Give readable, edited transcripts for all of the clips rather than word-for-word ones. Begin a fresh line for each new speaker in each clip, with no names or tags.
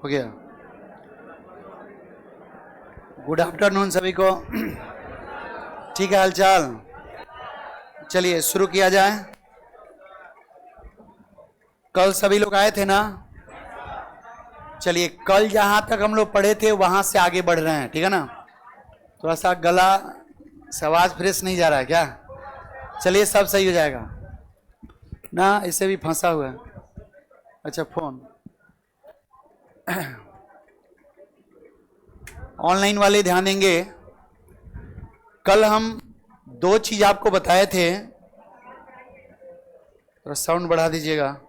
हो गया। Good afternoon सभी को। ठीक है हालचाल। चलिए शुरू किया जाए। कल सभी लोग आए थे ना? चलिए कल जहां तक हम लोग पढ़े थे वहां से आगे बढ़ रहे हैं, ठीक है ना? थोड़ा सा गला से आवाज फ्रेश नहीं जा रहा है क्या? चलिए सब सही हो जाएगा ना। इसे भी फंसा हुआ है। अच्छा फोन ऑनलाइन वाले ध्यान देंगे। कल हम दो चीज आपको बताए थे, थोड़ा साउंड बढ़ा दीजिएगा।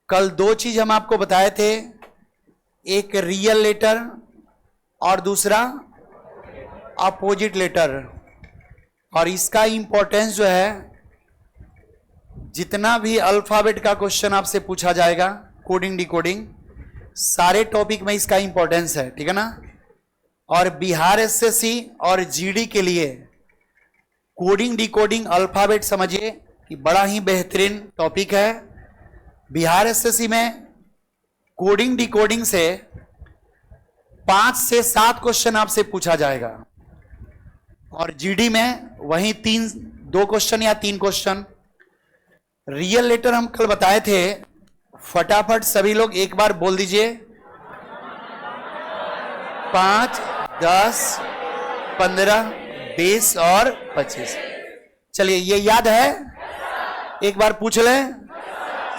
कल दो चीज हम आपको बताए थे, एक रियल लेटर और दूसरा अपोजिट लेटर। और इसका इंपॉर्टेंस जो है, जितना भी अल्फाबेट का क्वेश्चन आपसे पूछा जाएगा, कोडिंग डिकोडिंग, सारे टॉपिक में इसका इंपॉर्टेंस है, ठीक है ना? और बिहार एसएससी और जीडी के लिए कोडिंग डिकोडिंग अल्फाबेट समझिए कि बड़ा ही बेहतरीन टॉपिक है। बिहार एसएससी में कोडिंग डिकोडिंग से 5 से 7 क्वेश्चन आपसे पूछा जाएगा और जीडी में वही 2 क्वेश्चन या 3 क्वेश्चन। रियल लेटर हम कल बताए थे, फटाफट सभी लोग एक बार बोल दीजिए। 5, 10, 15, 20 और 25। चलिए ये याद है? एक बार पूछ ले।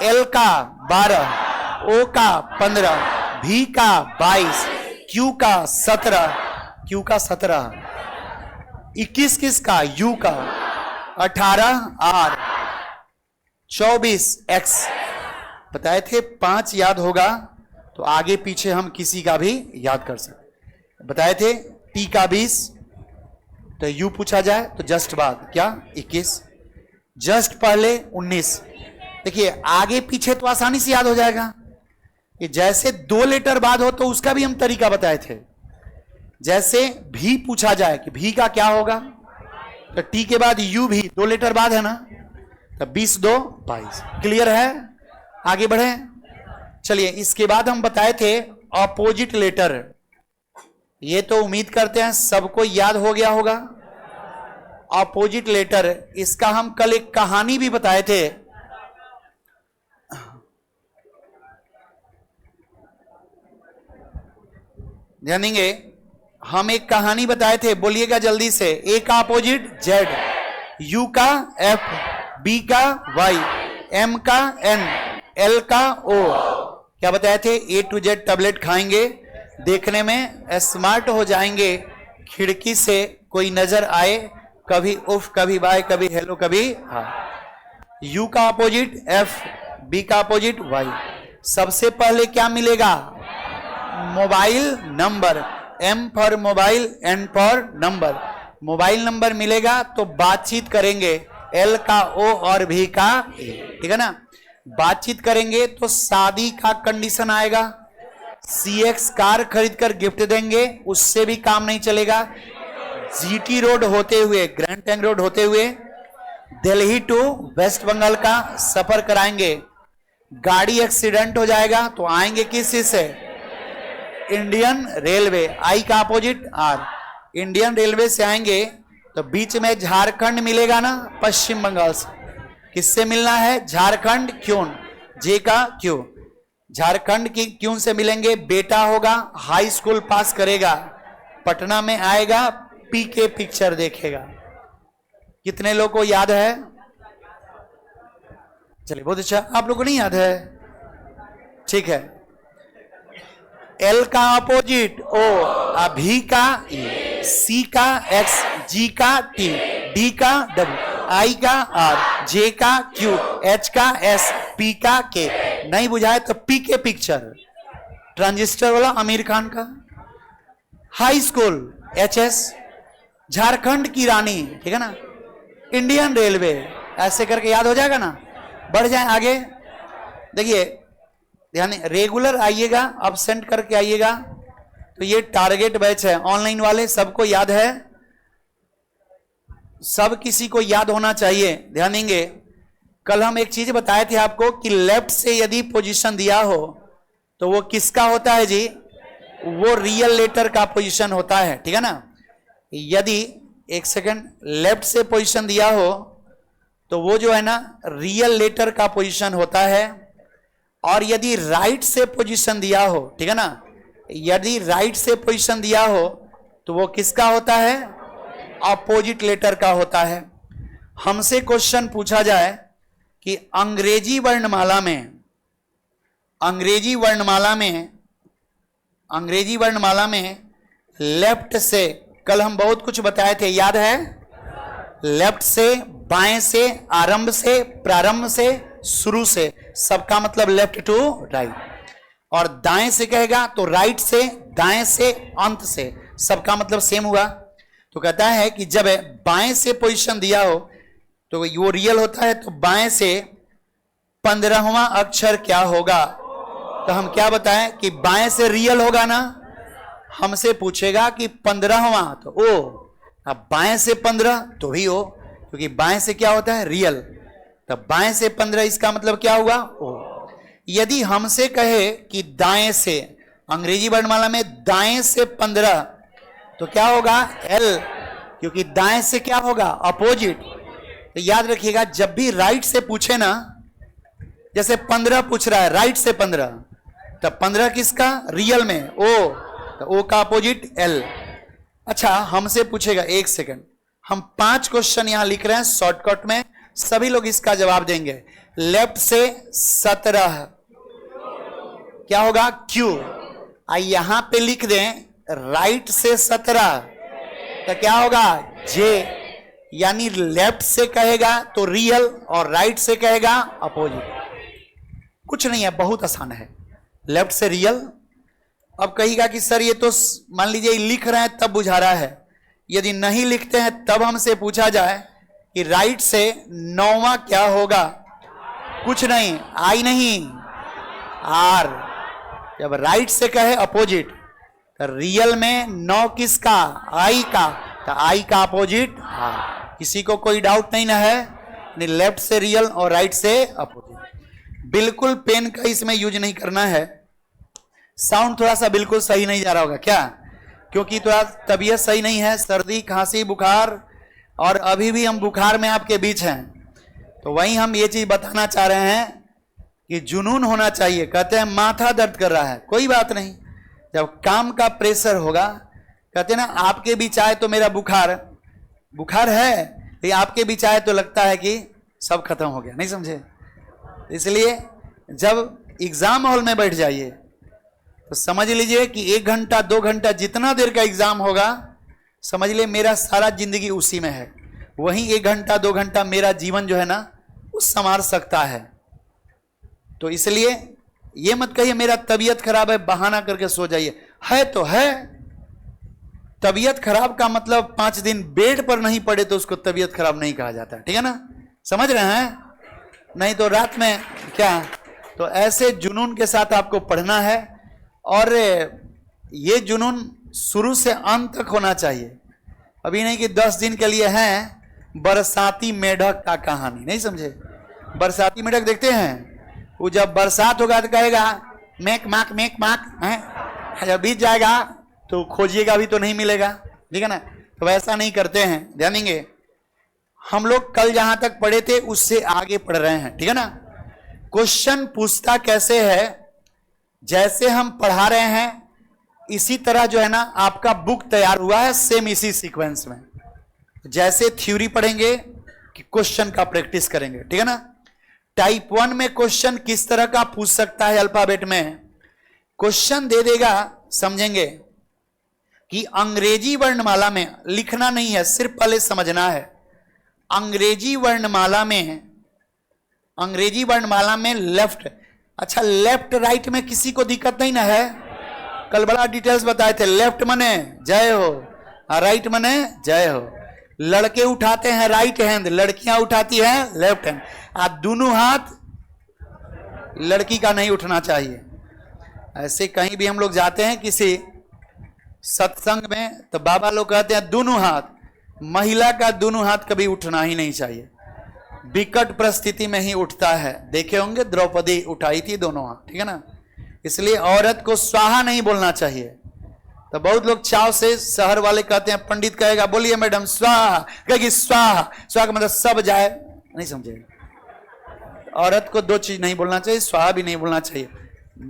एल का 12, ओ का 15, भी का 22, क्यू का 17, 21 किसका? यू का, 18 आर, 24 एक्स। बताए थे 5 याद होगा तो आगे पीछे हम किसी का भी याद कर सकते। बताए थे टी का 20, तो यू पूछा जाए तो जस्ट बाद क्या? 21, जस्ट पहले 19। देखिए आगे पीछे तो आसानी से याद हो जाएगा। ये जैसे 2 लेटर बाद हो तो उसका भी हम तरीका बताए थे। जैसे भी पूछा जाए कि भी का क्या होगा, तो टी के बाद यू भी 2 लेटर बाद है ना, तो 20 2 22। क्लियर है? आगे बढ़े। चलिए इसके बाद हम बताए थे अपोजिट लेटर। ये तो उम्मीद करते हैं सबको याद हो गया होगा। अपोजिट लेटर, इसका हम कल एक कहानी भी बताए थे। ध्यान देंगे, हम एक कहानी बताए थे, बोलिएगा जल्दी से। ए का अपोजिट जेड, यू का एफ, बी का वाई, एम का एन, एल का ओ। क्या बताए थे? ए टू जेड टैबलेट खाएंगे, देखने में स्मार्ट हो जाएंगे। खिड़की से कोई नजर आए, कभी उफ, कभी बाय, कभी हेलो, कभी हाँ। यू का अपोजिट एफ, बी का अपोजिट वाई। सबसे पहले क्या मिलेगा? Mobile number. M for mobile, N for number. Mobile number मिलेगा तो बातचीत करेंगे। एल का ओ और भी का ए, ठीक है ना? बातचीत करेंगे तो शादी का कंडीशन आएगा। CX कार खरीद कर गिफ्ट देंगे, उससे भी काम नहीं चलेगा। GT रोड होते हुए, ग्रैंड टैंक रोड होते हुए दिल्ली टू वेस्ट बंगाल का सफर कराएंगे। गाड़ी एक्सीडेंट हो जाएगा तो आएंगे किस से? Indian railway. आई का अपोजिट आर, इंडियन रेलवे से आएंगे तो बीच में झारखंड मिलेगा ना, पश्चिम बंगाल से। किससे मिलना है? झारखंड क्यून, जे का क्यू। झारखंड की क्यों से मिलेंगे? बेटा होगा, हाई स्कूल पास करेगा, पटना में आएगा, पीके पिक्चर देखेगा। कितने लोग को याद है? चलिए बहुत अच्छा। आप लोग को नहीं याद है? ठीक है। एल का अपोजिट ओ, भी का ई, सी का एक्स, जी का टी, डी का डब्ल्यू, आई का आर, जे का क्यू, एच का एस, पी का के। नहीं बुझाए तो पी के पिक्चर, ट्रांजिस्टर वाला आमिर खान का। हाई स्कूल HS, झारखंड की रानी, ठीक है ना? इंडियन रेलवे, ऐसे करके याद हो जाएगा ना। बढ़ जाए आगे। देखिए ध्यान, रेगुलर आइएगा, अब्सेंट करके आइएगा। तो ये टारगेट बैच है, ऑनलाइन वाले सबको याद है, सब किसी को याद होना चाहिए। ध्यान देंगे, कल हम एक चीज बताए थे आपको कि लेफ्ट से यदि पोजीशन दिया हो तो वो किसका होता है जी? वो रियल लेटर का पोजीशन होता है, ठीक है ना। यदि एक सेकंड लेफ्ट से पोजीशन दिया हो तो वो जो है ना रियल लेटर का पोजीशन होता है, और यदि राइट से पोजीशन दिया हो, ठीक है ना, यदि राइट से पोजीशन दिया हो तो वो किसका होता है? अपोजिट लेटर का होता है। हमसे क्वेश्चन पूछा जाए कि अंग्रेजी वर्णमाला में लेफ्ट से, कल हम बहुत कुछ बताए थे, याद है? लेफ्ट से, बाएं से, आरंभ से, प्रारंभ से, शुरू से, सबका मतलब लेफ्ट टू राइट। और दाएं से कहेगा तो राइट से, दाएं से, अंत से, सबका मतलब सेम हुआ। तो कहता है कि जब बाएं से पोजीशन दिया हो तो वो रियल होता है, तो बाएं से 15वां अक्षर क्या होगा? तो हम क्या बताएं कि बाएं से रियल होगा ना। हमसे पूछेगा कि 15वां, तो ओ, अब बाएं से 15 तो भी हो, क्योंकि बाएं से क्या होता है? रियल। तब बाएं से 15, इसका मतलब क्या हुआ? ओ। यदि हमसे कहे कि दाएं से, अंग्रेजी वर्णमाला में दाएं से 15, तो क्या होगा? एल, क्योंकि दाएं से क्या होगा? अपोजिट। तो याद रखिएगा, जब भी राइट से पूछे ना, जैसे 15 पूछ रहा है राइट से 15, तब 15 किसका? रियल में ओ, तो ओ का अपोजिट एल। अच्छा, हमसे पूछेगा, एक सेकंड, हम 5 क्वेश्चन यहां लिख रहे हैं शॉर्टकट में, सभी लोग इसका जवाब देंगे। लेफ्ट से 17 क्या होगा? क्यू। यहां पे लिख दें राइट से 17 तो क्या होगा? जे। यानी लेफ्ट से कहेगा तो रियल और राइट से कहेगा अपोजिट। कुछ नहीं है, बहुत आसान है, लेफ्ट से रियल। अब कहिएगा कि सर ये तो मान लीजिए लिख रहे हैं तब बुझा रहा है, यदि नहीं लिखते हैं तब हमसे पूछा जाए कि राइट से 9वां क्या होगा? कुछ नहीं, आई नहीं, आर। जब राइट से कहे अपोजिट, तो रियल में 9 किसका? आई का, तो आई का अपोजिट आर। किसी को कोई डाउट नहीं ना है? लेफ्ट से रियल और राइट से अपोजिट। बिल्कुल पेन का इसमें यूज नहीं करना है। साउंड थोड़ा सा बिल्कुल सही नहीं जा रहा होगा क्या? क्योंकि थोड़ा तबीयत सही नहीं है, सर्दी, खांसी, बुखार, और अभी भी हम बुखार में आपके बीच हैं। तो वहीं हम ये चीज बताना चाह रहे हैं कि जुनून होना चाहिए। कहते हैं माथा दर्द कर रहा है, कोई बात नहीं, जब काम का प्रेशर होगा, कहते हैं ना आपके बीच आए तो मेरा बुखार है, ये आपके बीच आए तो लगता है कि सब खत्म हो गया, नहीं समझे? इसलिए जब एग्जाम हॉल में बैठ जाइए तो समझ लीजिए कि 1 घंटा 2 घंटा जितना देर का एग्जाम होगा, समझ लीजिए मेरा सारा जिंदगी उसी में है। वहीं 1 घंटा 2 घंटा मेरा जीवन जो है ना वो संवार सकता है। तो इसलिए ये मत कहिए मेरा तबीयत खराब है, बहाना करके सो जाइए। है तो है, तबीयत खराब का मतलब 5 दिन बेड पर नहीं पड़े तो उसको तबीयत खराब नहीं कहा जाता, ठीक है ना? समझ रहे हैं? नहीं तो रात में क्या, तो ऐसे जुनून के साथ आपको पढ़ना है, और ये जुनून शुरू से अंत तक होना चाहिए। अभी नहीं कि 10 दिन के लिए हैं बरसाती मेढक का कहानी, नहीं समझे? बरसाती मेढक देखते हैं, वो जब बरसात होगा तो कहेगा मेक माक है, जब बीत जाएगा तो खोजिएगा भी तो नहीं मिलेगा, ठीक है ना? तो वैसा नहीं करते हैं, ध्यान देंगे। हम लोग कल जहां तक पढ़े थे उससे आगे पढ़ रहे हैं, ठीक है ना? क्वेश्चन पूछता कैसे है, जैसे हम पढ़ा रहे हैं इसी तरह जो है ना आपका बुक तैयार हुआ है, सेम इसी सीक्वेंस में। जैसे थ्योरी पढ़ेंगे कि क्वेश्चन का प्रैक्टिस करेंगे, ठीक है ना? टाइप 1 में क्वेश्चन किस तरह का पूछ सकता है? अल्फाबेट में क्वेश्चन दे देगा, समझेंगे कि अंग्रेजी वर्णमाला में लिखना नहीं है, सिर्फ पहले समझना है। अंग्रेजी वर्णमाला में लेफ्ट, अच्छा लेफ्ट राइट में किसी को दिक्कत नहीं ना है? कल बड़ा डिटेल्स बताए थे। लेफ्ट मने जय हो, राइट मने जय हो। लड़के उठाते हैं राइट हैंड, लड़कियां उठाती हैं लेफ्ट हैंड। आप दोनों हाथ लड़की का नहीं उठना चाहिए। ऐसे कहीं भी हम लोग जाते हैं किसी सत्संग में तो बाबा लोग कहते हैं दोनों हाथ, महिला का दोनों हाथ कभी उठना ही नहीं चाहिए, विकट परिस्थिति में ही उठता है। देखे होंगे द्रौपदी उठाई थी दोनों हाथ, ठीक है ना? इसलिए औरत को स्वाहा नहीं बोलना चाहिए। तो बहुत लोग चाव से, शहर वाले कहते हैं, पंडित कहेगा बोलिए मैडम स्वाहा, कहेगी स्वाहा, स्वाहा का मतलब सब जाए, नहीं समझेगा। औरत को दो चीज नहीं बोलना चाहिए, स्वाहा भी नहीं बोलना चाहिए।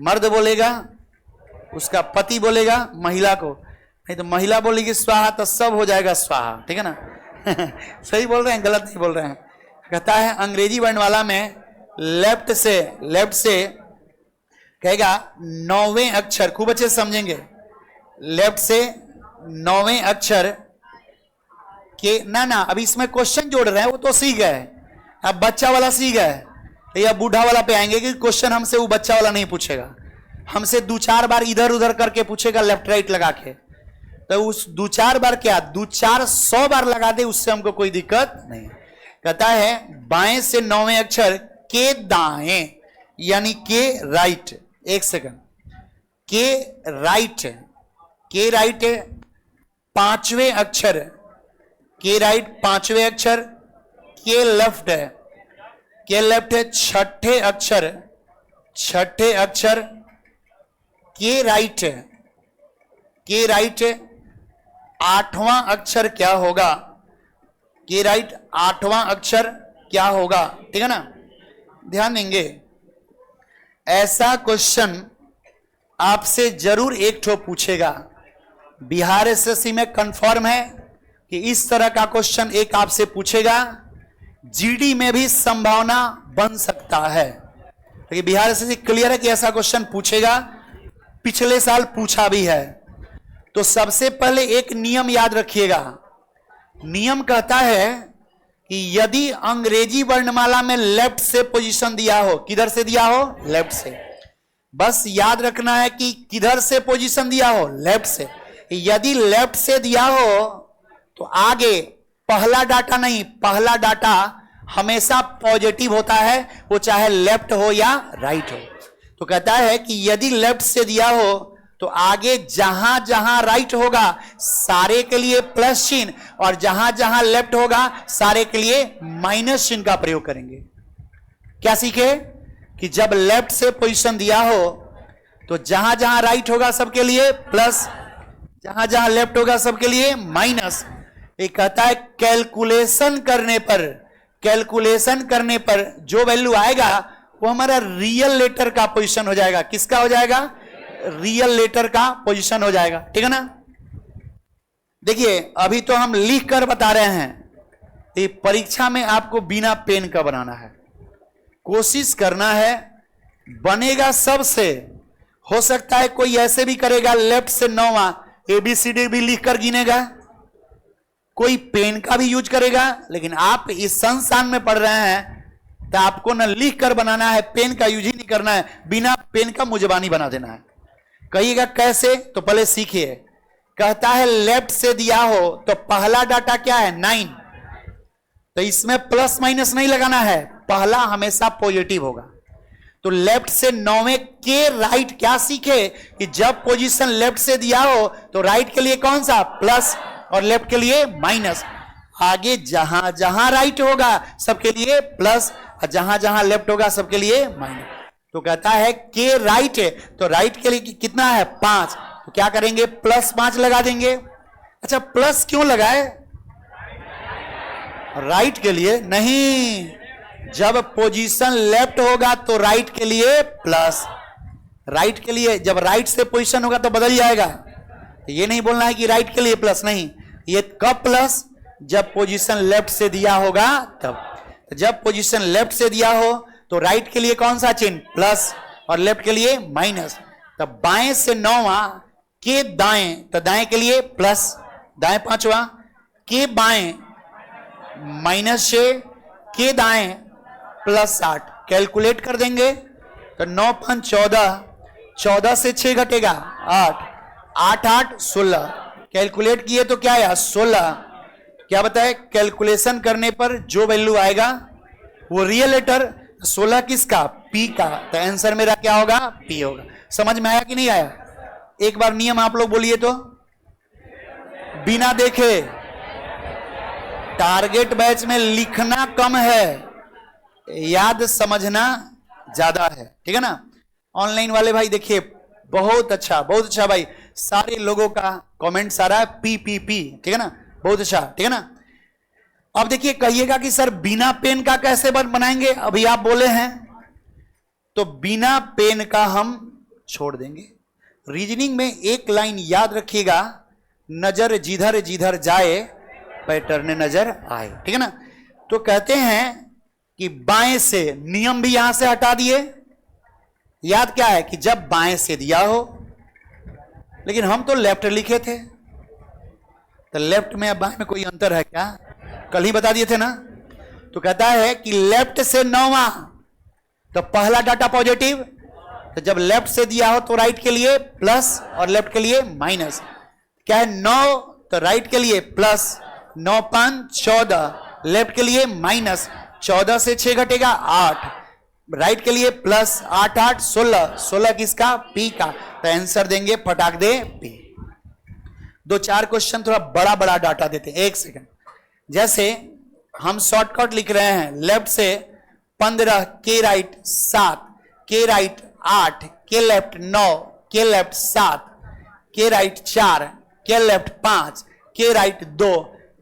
मर्द बोलेगा, उसका पति बोलेगा महिला को, नहीं तो महिला बोलेगी स्वाहा तो सब हो जाएगा स्वाहा, ठीक है ना। सही बोल रहे हैं, गलत नहीं बोल रहे हैं। कहता है अंग्रेजी वर्णमाला में लेफ्ट से कहेगा 9वें अक्षर, खूब अच्छे समझेंगे, लेफ्ट से 9वें अक्षर के ना अभी इसमें क्वेश्चन जोड़ रहे हैं, वो तो सीख गए, अब बच्चा वाला सीख गए, या बूढ़ा वाला पे आएंगे कि क्वेश्चन हमसे वो बच्चा वाला नहीं पूछेगा, हमसे 2-4 बार इधर उधर करके पूछेगा लेफ्ट राइट लगा के। तो उस 2-4 बार क्या, 2-4-100 बार लगा दे, उससे हमको कोई दिक्कत नहीं। कहता है बाएं से 9वें अक्षर के दाएं, यानी के राइट, एक सेकंड, के राइट 5वें अक्षर, के राइट 5वें अक्षर, के लेफ्ट है 6ठे अक्षर, के राइट 8वां अक्षर क्या होगा, के राइट 8वां अक्षर क्या होगा, ठीक है ना। ध्यान देंगे, ऐसा क्वेश्चन आपसे जरूर एक ठो पूछेगा। बिहार एसएससी में कंफर्म है कि इस तरह का क्वेश्चन एक आपसे पूछेगा। जीडी में भी संभावना बन सकता है, लेकिन बिहार एसएससी क्लियर है कि ऐसा क्वेश्चन पूछेगा, पिछले साल पूछा भी है। तो सबसे पहले एक नियम याद रखिएगा। नियम कहता है कि यदि अंग्रेजी वर्णमाला में लेफ्ट से पोजीशन दिया हो, किधर से दिया हो, लेफ्ट से, बस याद रखना है कि किधर से पोजीशन दिया हो, लेफ्ट से। यदि लेफ्ट से दिया हो तो आगे पहला डाटा नहीं, पहला डाटा हमेशा पॉजिटिव होता है, वो चाहे लेफ्ट हो या राइट हो। तो कहता है कि यदि लेफ्ट से दिया हो तो आगे जहां जहां राइट होगा सारे के लिए प्लस चिन्ह, और जहां जहां लेफ्ट होगा सारे के लिए माइनस चिन्ह का प्रयोग करेंगे। क्या सीखे कि जब लेफ्ट से पोजीशन दिया हो तो जहां जहां राइट होगा सबके लिए प्लस, जहां जहां लेफ्ट होगा सबके लिए माइनस। ये कहता है कैलकुलेशन करने पर जो वैल्यू आएगा वो हमारा रियल लेटर का पोजीशन हो जाएगा। किसका हो जाएगा, रियल लेटर का पोजीशन हो जाएगा, ठीक है ना। देखिए अभी तो हम लिख कर बता रहे हैं, ये परीक्षा में आपको बिना पेन का बनाना है, कोशिश करना है, बनेगा सबसे। हो सकता है कोई ऐसे भी करेगा लेफ्ट से 9वां ABCD भी लिख कर गिनेगा, कोई पेन का भी यूज करेगा, लेकिन आप इस संस्थान में पढ़ रहे हैं तो आपको ना लिख कर बनाना है, पेन का यूज ही नहीं करना है, बिना पेन का मुजबानी बना देना है। कहिएगा कैसे, तो पहले सीखिए। कहता है लेफ्ट से दिया हो तो पहला डाटा क्या है, 9, तो इसमें प्लस माइनस नहीं लगाना है, पहला हमेशा पॉजिटिव होगा। तो लेफ्ट से 9वें के राइट क्या सीखे कि जब पोजीशन लेफ्ट से दिया हो तो राइट के लिए कौन सा, प्लस, और लेफ्ट के लिए माइनस। आगे जहां जहां राइट होगा सबके लिए प्लस, और जहां जहां लेफ्ट होगा सबके लिए माइनस। तो कहता है के राइट है, तो राइट के लिए कितना है, 5, तो क्या करेंगे, +5 लगा देंगे। अच्छा प्लस क्यों लगाए, राइट के लिए नहीं, जब पोजीशन लेफ्ट होगा तो राइट के लिए प्लस, राइट के लिए जब राइट से पोजीशन होगा तो बदल जाएगा। ये नहीं बोलना है कि राइट के लिए प्लस, नहीं, ये कब प्लस, जब पोजीशन लेफ्ट से दिया होगा तब। जब पोजीशन लेफ्ट से दिया हो तो राइट के लिए कौन सा चिन्ह, प्लस, और लेफ्ट के लिए माइनस। तब बाएं से 9वां के दाएं, तो दाएं के लिए प्लस, दाएं 5वां के बाएं -6, के दाएं +8, कैलकुलेट कर देंगे तो 9 5 14, 14 से 6 घटेगा 8, 8 8 16, कैलकुलेट किए तो क्या आया 16। क्या बताए, कैलकुलेशन करने पर जो वैल्यू आएगा वो रियल लेटर, 16 किसका, पी का, तो आंसर मेरा क्या होगा, पी होगा। समझ में आया कि नहीं आया, एक बार नियम आप लोग बोलिए तो, बिना देखे। टारगेट बैच में लिखना कम है, याद समझना ज्यादा है, ठीक है ना। ऑनलाइन वाले भाई देखिए, बहुत अच्छा भाई, सारे लोगों का कमेंट सारा है पी, ठीक है ना, बहुत अच्छा, ठीक है ना। अब देखिए कहिएगा कि सर बिना पेन का कैसे बनाएंगे, अभी आप बोले हैं, तो बिना पेन का हम छोड़ देंगे। रीजनिंग में एक लाइन याद रखिएगा, नजर जिधर जिधर जाए पैटर्न नजर आए, ठीक है ना। तो कहते हैं कि बाएं से, नियम भी यहां से हटा दिए, याद क्या है कि जब बाएं से दिया हो, लेकिन हम तो लेफ्ट लिखे थे, तो लेफ्ट में अब बाएं में कोई अंतर है क्या, कल ही बता दिए थे ना। तो कहता है कि लेफ्ट से 9वां, तो पहला डाटा पॉजिटिव, तो जब लेफ्ट से दिया हो तो राइट के लिए प्लस और लेफ्ट के लिए माइनस। क्या है 9, तो राइट के लिए प्लस, 9 5 14, लेफ्ट के लिए माइनस, 14 से 6 घटेगा 8, राइट के लिए प्लस, 8 8 16, 16 किसका, पी का। तो आंसर देंगे फटाक दे पी। 2-4 क्वेश्चन थोड़ा बड़ा बड़ा डाटा देते हैं, 1 सेकंड। जैसे हम शॉर्टकट लिख रहे हैं, लेफ्ट से 15, के राइट 7, के राइट 8, के लेफ्ट 9, के लेफ्ट 7, के राइट 4, के लेफ्ट 5, के राइट 2।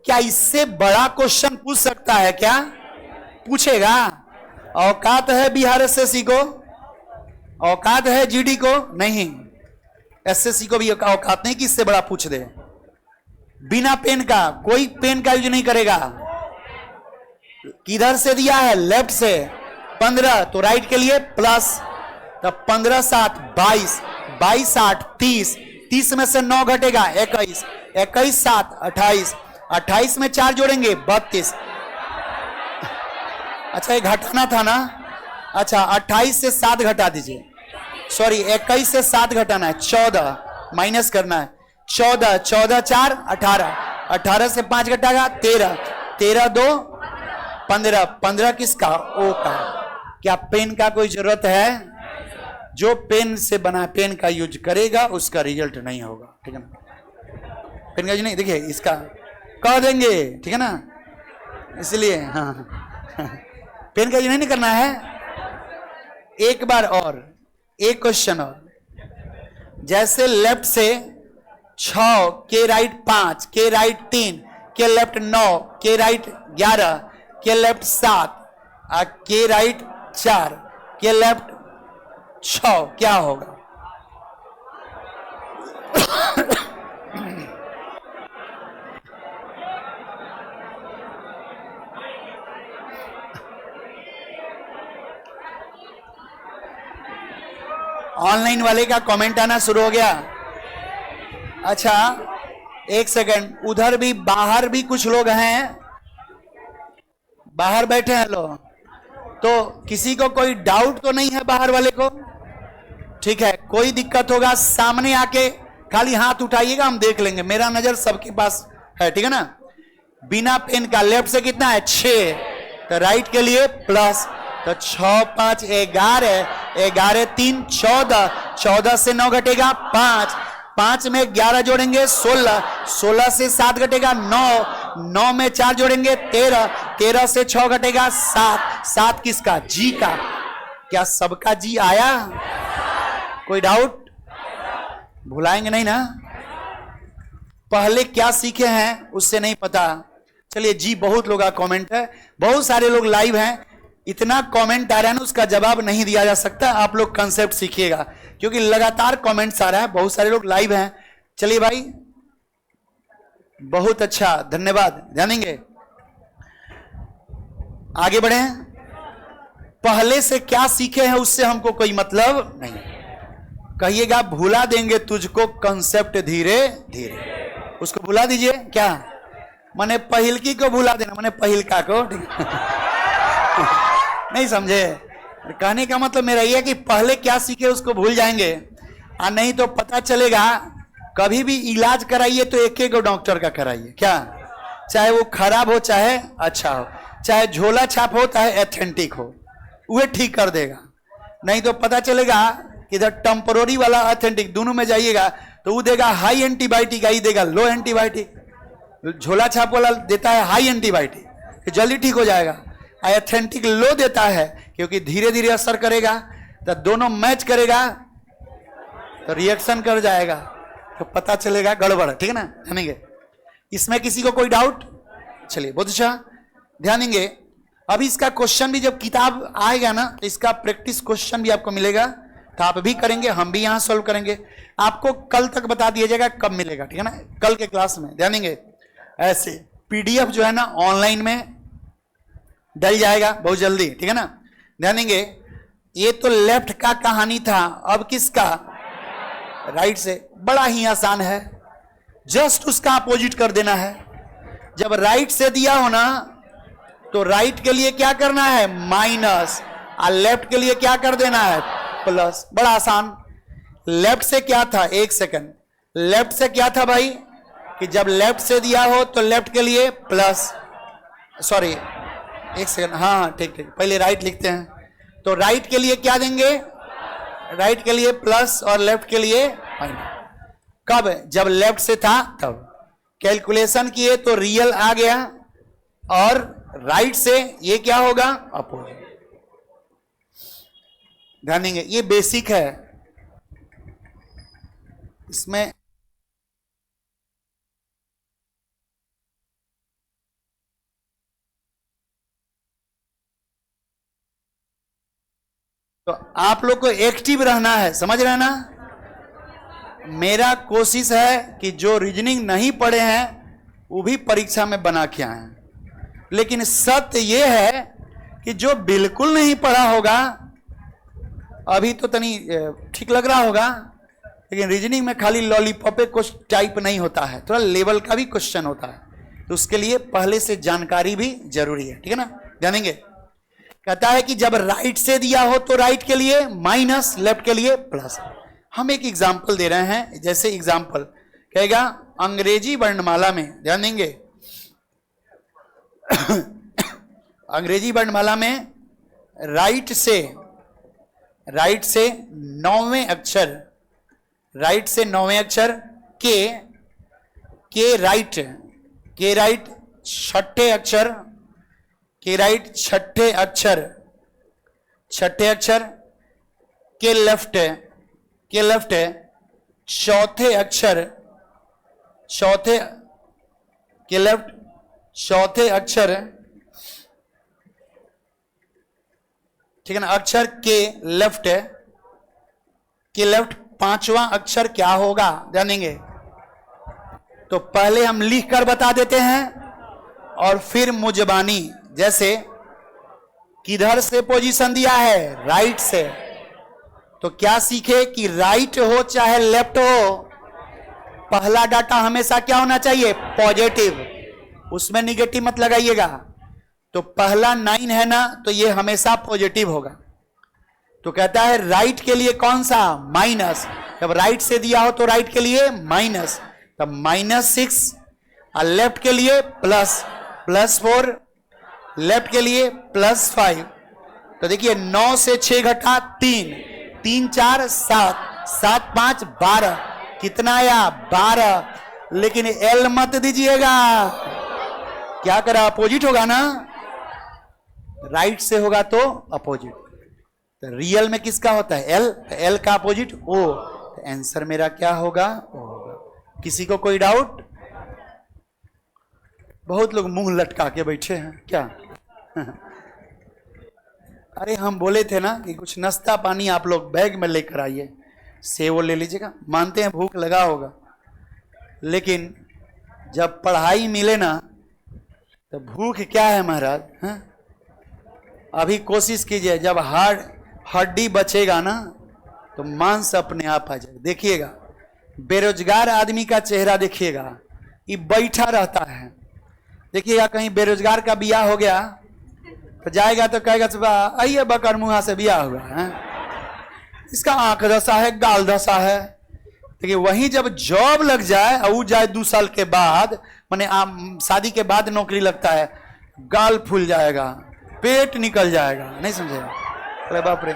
क्या इससे बड़ा क्वेश्चन पूछ सकता है क्या, पूछेगा? औकात है बिहार एसएससी को, औकात है जीडी को नहीं, एसएससी को भी औकात नहीं कि इससे बड़ा पूछ दे। बिना पेन का, कोई पेन का यूज नहीं करेगा। किधर से दिया है, लेफ्ट से 15, तो राइट के लिए प्लस, तो 15 7 22, 22 8 30, 30 में से 9 घटेगा 21, 21 7 28, 28 में 4 जोड़ेंगे 32। अच्छा ये घटाना था ना, अच्छा 28 से 7 घटा दीजिए, सॉरी 21 से 7 घटाना है, 14 माइनस करना है, 14, 14 4 18, 18 से 5 घटाएगा 13, 13 2 15, 15 किसका, ओ का। क्या पेन का कोई जरूरत है? जो पेन से बना पेन का यूज करेगा उसका रिजल्ट नहीं होगा, ठीक है ना। पेन का यूज नहीं, देखिए इसका कह देंगे, ठीक है ना, इसलिए हाँ पेन का यूज नहीं करना है। एक बार और, एक क्वेश्चन और, जैसे लेफ्ट से 6, के राइट 5, के राइट 3, के लेफ्ट 9, के राइट 11, के लेफ्ट 7, के राइट 4, के लेफ्ट 6, क्या होगा? ऑनलाइन वाले का कमेंट आना शुरू हो गया। अच्छा एक सेकंड, उधर भी बाहर भी कुछ लोग हैं, बाहर बैठे हैं लोग, तो किसी को कोई डाउट तो नहीं है बाहर वाले को? ठीक है, कोई दिक्कत होगा सामने आके खाली हाथ उठाइएगा, हम देख लेंगे, मेरा नजर सबके पास है, ठीक है ना। बिना पेन का लेफ्ट से कितना है 6, तो राइट के लिए प्लस, तो 6 5 11, 11 3 14, 14 से 9 घटेगा 5, 5 में 11 जोड़ेंगे 16, 16 से 7 घटेगा 9, 9 में 4 जोड़ेंगे 13, 13 से 6 घटेगा 7, 7 किसका, जी का। क्या सबका जी आया? कोई डाउट? भुलाएंगे नहीं ना? पहले क्या सीखे हैं उससे नहीं पता। चलिए जी, बहुत लोग का कमेंट है, बहुत सारे लोग लाइव हैं, इतना कमेंट आ रहा है ना, उसका जवाब नहीं दिया जा सकता। आप लोग कंसेप्ट सीखिएगा क्योंकि लगातार कमेंट्स आ रहा है, बहुत सारे लोग लाइव हैं। चलिए भाई, बहुत अच्छा, धन्यवाद, जानेंगे आगे बढ़े। पहले से क्या सीखे हैं उससे हमको कोई मतलब नहीं। कहिएगा भुला देंगे तुझको कंसेप्ट धीरे धीरे, उसको भुला दीजिए। क्या माने पहिलकी को भुला देना, माने पहिलका को नहीं समझे? कहने का मतलब मेरा यह है कि पहले क्या सीखे उसको भूल जाएंगे, और नहीं तो पता चलेगा। कभी भी इलाज कराइए तो एक एक डॉक्टर का कराइए, क्या, चाहे वो खराब हो चाहे अच्छा हो, चाहे झोला छाप हो चाहे एथेंटिक हो, वह ठीक कर देगा। नहीं तो पता चलेगा कि इधर टेम्पररी वाला ऑथेंटिक दोनों में जाइएगा तो वो देगा हाई एंटीबायोटिक, आई देगा लो एंटीबायोटिक। झोला छाप वाला देता है हाई एंटीबायोटिक, जल्दी ठीक हो जाएगा। ऑथेंटिक लो देता है क्योंकि धीरे धीरे असर करेगा। तो दोनों मैच करेगा तो रिएक्शन कर जाएगा, तो पता चलेगा गड़बड़, ठीक है ना, जानेंगे। इसमें किसी को कोई डाउट? चलिए बहुत अच्छा, ध्यान देंगे। अभी इसका क्वेश्चन भी जब किताब आएगा ना, तो इसका प्रैक्टिस क्वेश्चन भी आपको मिलेगा, तो आप भी करेंगे, हम भी यहां सॉल्व करेंगे। आपको कल तक बता दिया जाएगा कब मिलेगा, ठीक है ना, कल के क्लास में, ध्यान देंगे। ऐसे पीडीएफ जो है ना ऑनलाइन में डल जाएगा बहुत जल्दी, ठीक है ना, ध्यान देंगे। ये तो लेफ्ट का कहानी था, अब किसका? राइट से। बड़ा ही आसान है, जस्ट उसका अपोजिट कर देना है। जब राइट से दिया हो ना, तो राइट के लिए क्या करना है? माइनस, और लेफ्ट के लिए क्या कर देना है? प्लस। बड़ा आसान। लेफ्ट से क्या था? एक सेकंड, लेफ्ट से क्या था भाई? कि जब लेफ्ट से दिया हो तो लेफ्ट के लिए प्लस, सॉरी एक सेकंड, हाँ ठीक ठीक, पहले राइट लिखते हैं। तो राइट के लिए क्या देंगे? राइट के लिए प्लस और लेफ्ट के लिए माइनस। कब? जब लेफ्ट से था तब। कैलकुलेशन किए तो रियल आ गया, और राइट से ये क्या होगा? अपोजिट। ध्यान देंगे, ये बेसिक है। इसमें तो आप लोग को एक्टिव रहना है, समझ रहे हैं ना। मेरा कोशिश है कि जो रीजनिंग नहीं पढ़े हैं वो भी परीक्षा में बना के आए, लेकिन सत्य ये है कि जो बिल्कुल नहीं पढ़ा होगा, अभी तो तनी ठीक लग रहा होगा, लेकिन रीजनिंग में खाली लॉलीपॉप कुछ टाइप नहीं होता है, थोड़ा लेवल का भी क्वेश्चन होता है, तो उसके लिए पहले से जानकारी भी जरूरी है, ठीक है ना, जानेंगे। कहता है कि जब राइट से दिया हो तो राइट के लिए माइनस, लेफ्ट के लिए प्लस। हम एक एग्जाम्पल दे रहे हैं, जैसे एग्जाम्पल कहेगा अंग्रेजी वर्णमाला में, ध्यान देंगे। अंग्रेजी वर्णमाला में राइट से नौवें अक्षर, राइट से नौवें अक्षर के राइट छठे अक्षर, के राइट छठे अक्षर के लेफ्ट चौथे अक्षर, के लेफ्ट चौथे अक्षर, ठीक है ना, अक्षर के लेफ्ट पांचवा अक्षर क्या होगा? जानेंगे। तो पहले हम लिख कर बता देते हैं और फिर मुजबानी, जैसे किधर से पोजीशन दिया है? राइट से। तो क्या सीखे कि राइट हो चाहे लेफ्ट हो, पहला डाटा हमेशा क्या होना चाहिए? पॉजिटिव, उसमें निगेटिव मत लगाइएगा। तो पहला 9 है ना, तो ये हमेशा पॉजिटिव होगा। तो कहता है राइट के लिए कौन सा? माइनस। जब राइट से दिया हो तो राइट के लिए माइनस, तब -6, और लेफ्ट के लिए +4, लेफ्ट के लिए +5। तो देखिए 9 से 6 घटा 3, 3 4 7, 7 5 12, कितना आया? 12। लेकिन एल मत दीजिएगा, क्या करा? अपोजिट होगा ना, राइट से होगा तो अपोजिट। तो रियल में किसका होता है? एल, एल का अपोजिट ओ। तो आंसर मेरा क्या होगा? ओ होगा। किसी को कोई डाउट? बहुत लोग मुंह लटका के बैठे हैं क्या? अरे हम बोले थे ना कि कुछ नाश्ता पानी आप लोग बैग में लेकर आइए, सेव ले लीजिएगा। मानते हैं भूख लगा होगा, लेकिन जब पढ़ाई मिले ना तो भूख क्या है महाराज? हैं? अभी कोशिश कीजिए, जब हड्डी बचेगा ना तो मांस अपने आप आ जाएगा। देखिएगा बेरोजगार आदमी का चेहरा देखिएगा, ये बैठा रहता है। देखिएगा कहीं बेरोजगार का बियाह हो गया तो जाएगा तो कहेगा आइए बकर मुहा से बियाह हुआ है, इसका आंख दशा है, गाल दशा है। देखिए वहीं जब जॉब लग जाए और जाए 2 साल के बाद, माने शादी के बाद नौकरी लगता है, गाल फूल जाएगा, पेट निकल जाएगा, नहीं समझे? अरे बाप रे,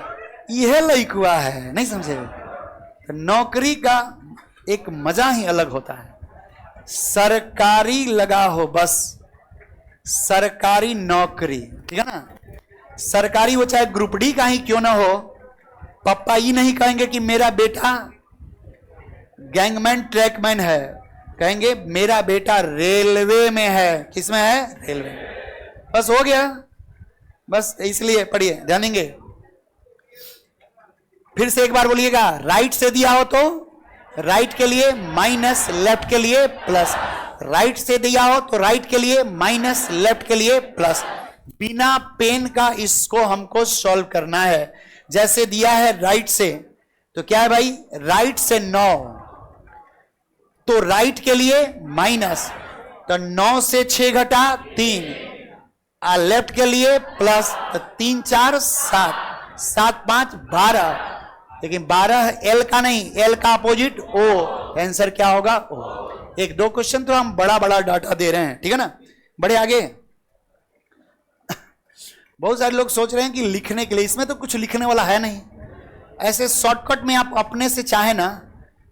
यह लइकुआ है, नहीं समझे? तो नौकरी का एक मजा ही अलग होता है। सरकारी लगा हो, बस सरकारी नौकरी, ठीक है ना, सरकारी हो चाहे ग्रुप डी का ही क्यों ना हो, पापा ये नहीं कहेंगे कि मेरा बेटा गैंगमैन ट्रैकमैन है, कहेंगे मेरा बेटा रेलवे में है। किसमें है? रेलवे में। बस हो गया, बस इसलिए पढ़िए, ध्यान देंगे। फिर से एक बार बोलिएगा, राइट से दिया हो तो राइट के लिए माइनस, लेफ्ट के लिए प्लस। राइट से दिया हो तो राइट के लिए माइनस, लेफ्ट के लिए प्लस। बिना पेन का इसको हमको सॉल्व करना है। जैसे दिया है राइट से, तो क्या है भाई? राइट से 9, तो राइट के लिए माइनस, तो 9 से 6 घटा 3, और लेफ्ट के लिए प्लस, तो 3 4 7, 7 5 12। लेकिन 12 एल का नहीं, एल का अपोजिट ओ, आंसर क्या होगा? ओ। एक दो क्वेश्चन तो हम बड़ा बड़ा डाटा दे रहे हैं, ठीक है ना। बड़े आगे बहुत सारे लोग सोच रहे हैं कि लिखने के लिए, इसमें तो कुछ लिखने वाला है नहीं। ऐसे शॉर्टकट में आप अपने से चाहे ना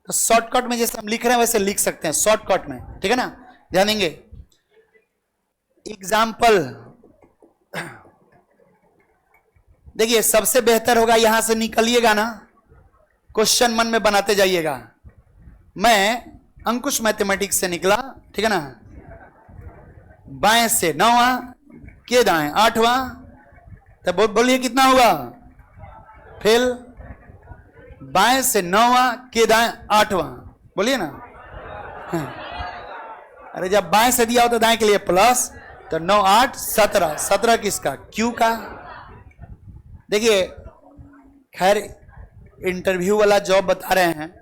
तो शॉर्टकट में जैसे हम लिख रहे हैं वैसे लिख सकते हैं शॉर्टकट में, ठीक है ना। ध्यान देंगे। एग्जाम्पल देखिए, सबसे बेहतर होगा यहां से निकलिएगा ना, क्वेश्चन मन में बनाते जाइएगा। मैं अंकुश मैथमेटिक्स से निकला, ठीक है ना। बाएं से 9वां के दाएं 8वां, तब बोलिए कितना हुआ? फेल। बाएं से 9वां के दाएं 8वां, बोलिए ना। अरे जब बाएं से दिया हो तो दाएं के लिए प्लस, तो 9 8 17, 17 किसका? क्यू का। देखिए, खैर इंटरव्यू वाला जॉब बता रहे हैं।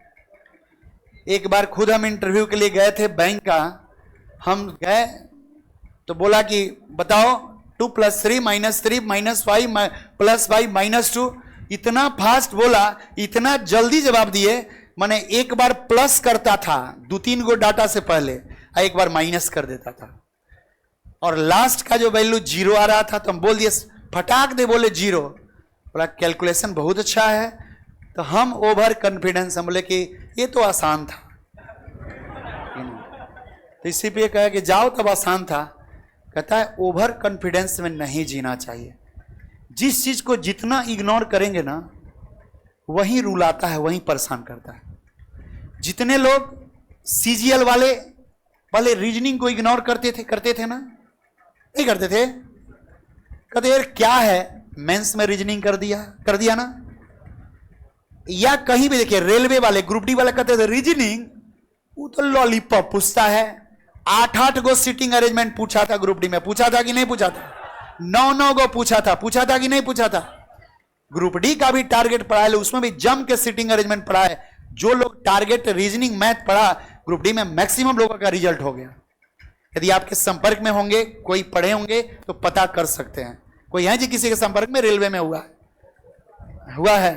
एक बार खुद हम इंटरव्यू के लिए गए थे बैंक का। हम गए तो बोला कि बताओ 2 + 3 - 3 - 5 + 5 - 2। इतना फास्ट बोला, इतना जल्दी जवाब दिए। मैंने एक बार प्लस करता था 2-3 गो डाटा से पहले, एक बार माइनस कर देता था, और लास्ट का जो वैल्यू 0 आ रहा था तो हम बोल दिए, फटाक दे बोले 0। बोला कैलकुलेशन बहुत अच्छा है। तो हम ओवर कॉन्फिडेंस, हम बोले कि ये तो आसान था। तो इसी पे कहा कि जाओ तब आसान था। कहता है ओवर कॉन्फिडेंस में नहीं जीना चाहिए। जिस चीज को जितना इग्नोर करेंगे ना, वही रुलाता है, वही परेशान करता है। जितने लोग सीजीएल वाले पहले रीजनिंग को इग्नोर करते थे ना, नहीं करते थे। कहते यार क्या है, मेंस में रीजनिंग कर दिया ना। या कहीं भी देखिए, रेलवे वाले ग्रुप डी वाले कहते थे रीजनिंग, वो तो लॉलीपॉप पूछता है। 8-8 गो सीटिंग अरेंजमेंट पूछा था ग्रुप डी में, पूछा था कि नहीं पूछा था? 9-9 गो पूछा था कि नहीं पूछा था? ग्रुप डी का भी टारगेट पढ़ा है, उसमें भी जम के सीटिंग अरेंजमेंट पढ़ा है। जो लोग टारगेट रीजनिंग मैथ पढ़ा ग्रुप डी में, मैक्सिमम लोगों का रिजल्ट हो गया। यदि आपके संपर्क में होंगे, कोई पढ़े होंगे तो पता कर सकते हैं। कोई है जी किसी के संपर्क में रेलवे में हुआ है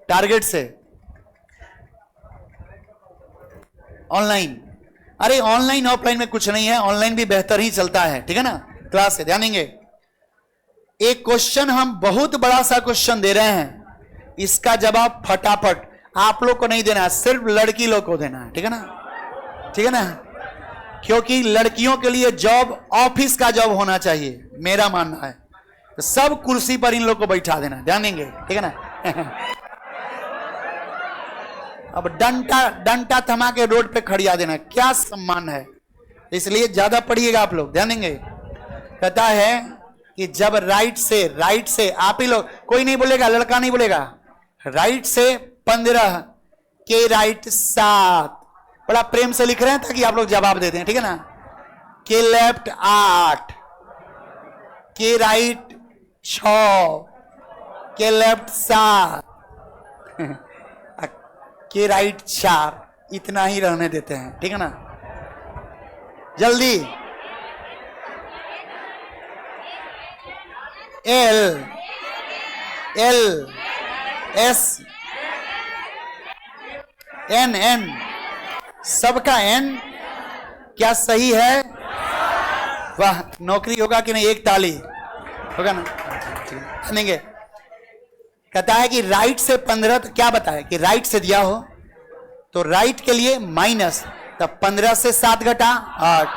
टारगेट से? ऑनलाइन, अरे ऑनलाइन ऑफलाइन में कुछ नहीं है, ऑनलाइन भी बेहतर ही चलता है, ठीक है ना। क्लास से ध्यान देंगे। एक क्वेश्चन हम बहुत बड़ा सा क्वेश्चन दे रहे हैं, इसका जवाब फटाफट आप लोग को नहीं देना है, सिर्फ लड़की लोग को देना है, ठीक है ना, ठीक है ना। क्योंकि लड़कियों के लिए जॉब ऑफिस का जॉब होना चाहिए, मेरा मानना है। तो सब कुर्सी पर इन लोग को बैठा देना, ध्यान देंगे, ठीक है ना। अब डंटा थमा के रोड पे खड़िया देना, क्या सम्मान है। इसलिए ज्यादा पढ़िएगा आप लोग, ध्यान देंगे। कहता है कि जब राइट से आप ही लोग, कोई नहीं बोलेगा, लड़का नहीं बोलेगा। राइट से 15 के राइट 7, बड़ा प्रेम से लिख रहे हैं ताकि आप लोग जवाब देते हैं, ठीक है ना। के लेफ्ट 8, के राइट 6, के लेफ्ट 7, के राइट 4, इतना ही रहने देते हैं, ठीक है ना। जल्दी एल एस एन सबका एन, क्या सही है? वाह, नौकरी होगा कि नहीं? एक ताली होगा ना, ठीक। कहता है कि राइट से 15, तो क्या बताया कि राइट से दिया हो तो राइट के लिए माइनस, तब 15 से 7 घटा 8,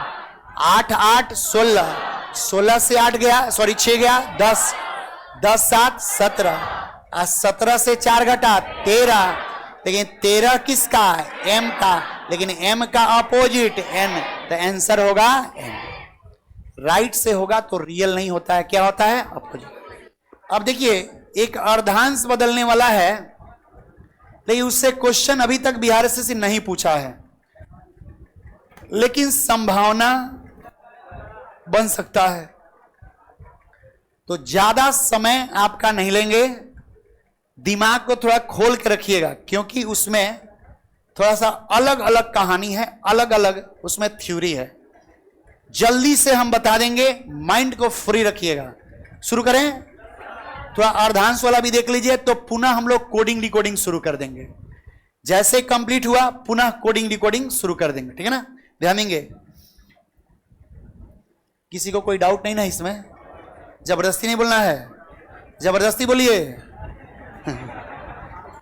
8 8 16, 16 से 8 गया, सॉरी 6 गया 10, 10 7 17, 17 से 4 घटा 13, लेकिन 13 किसका? m का, लेकिन m का अपोजिट n, तो आंसर होगा n। राइट से होगा तो रियल नहीं होता है, क्या होता है? अपोजिट। अब देखिए एक अर्धांश बदलने वाला है, लेकिन उससे क्वेश्चन अभी तक बिहार से नहीं पूछा है, लेकिन संभावना बन सकता है। तो ज्यादा समय आपका नहीं लेंगे, दिमाग को थोड़ा खोल के रखिएगा, क्योंकि उसमें थोड़ा सा अलग अलग कहानी है, अलग अलग उसमें थ्योरी है। जल्दी से हम बता देंगे, माइंड को फ्री रखिएगा। शुरू करें? थोड़ा अर्धांश वाला भी देख लीजिए, तो पुनः हम लोग कोडिंग डिकोडिंग शुरू कर देंगे। जैसे कंप्लीट हुआ पुनः कोडिंग डिकोडिंग शुरू कर देंगे, ठीक है ना? ध्यान देंगे। किसी को कोई डाउट नहीं ना इसमें? जबरदस्ती नहीं बोलना है, जबरदस्ती बोलिए।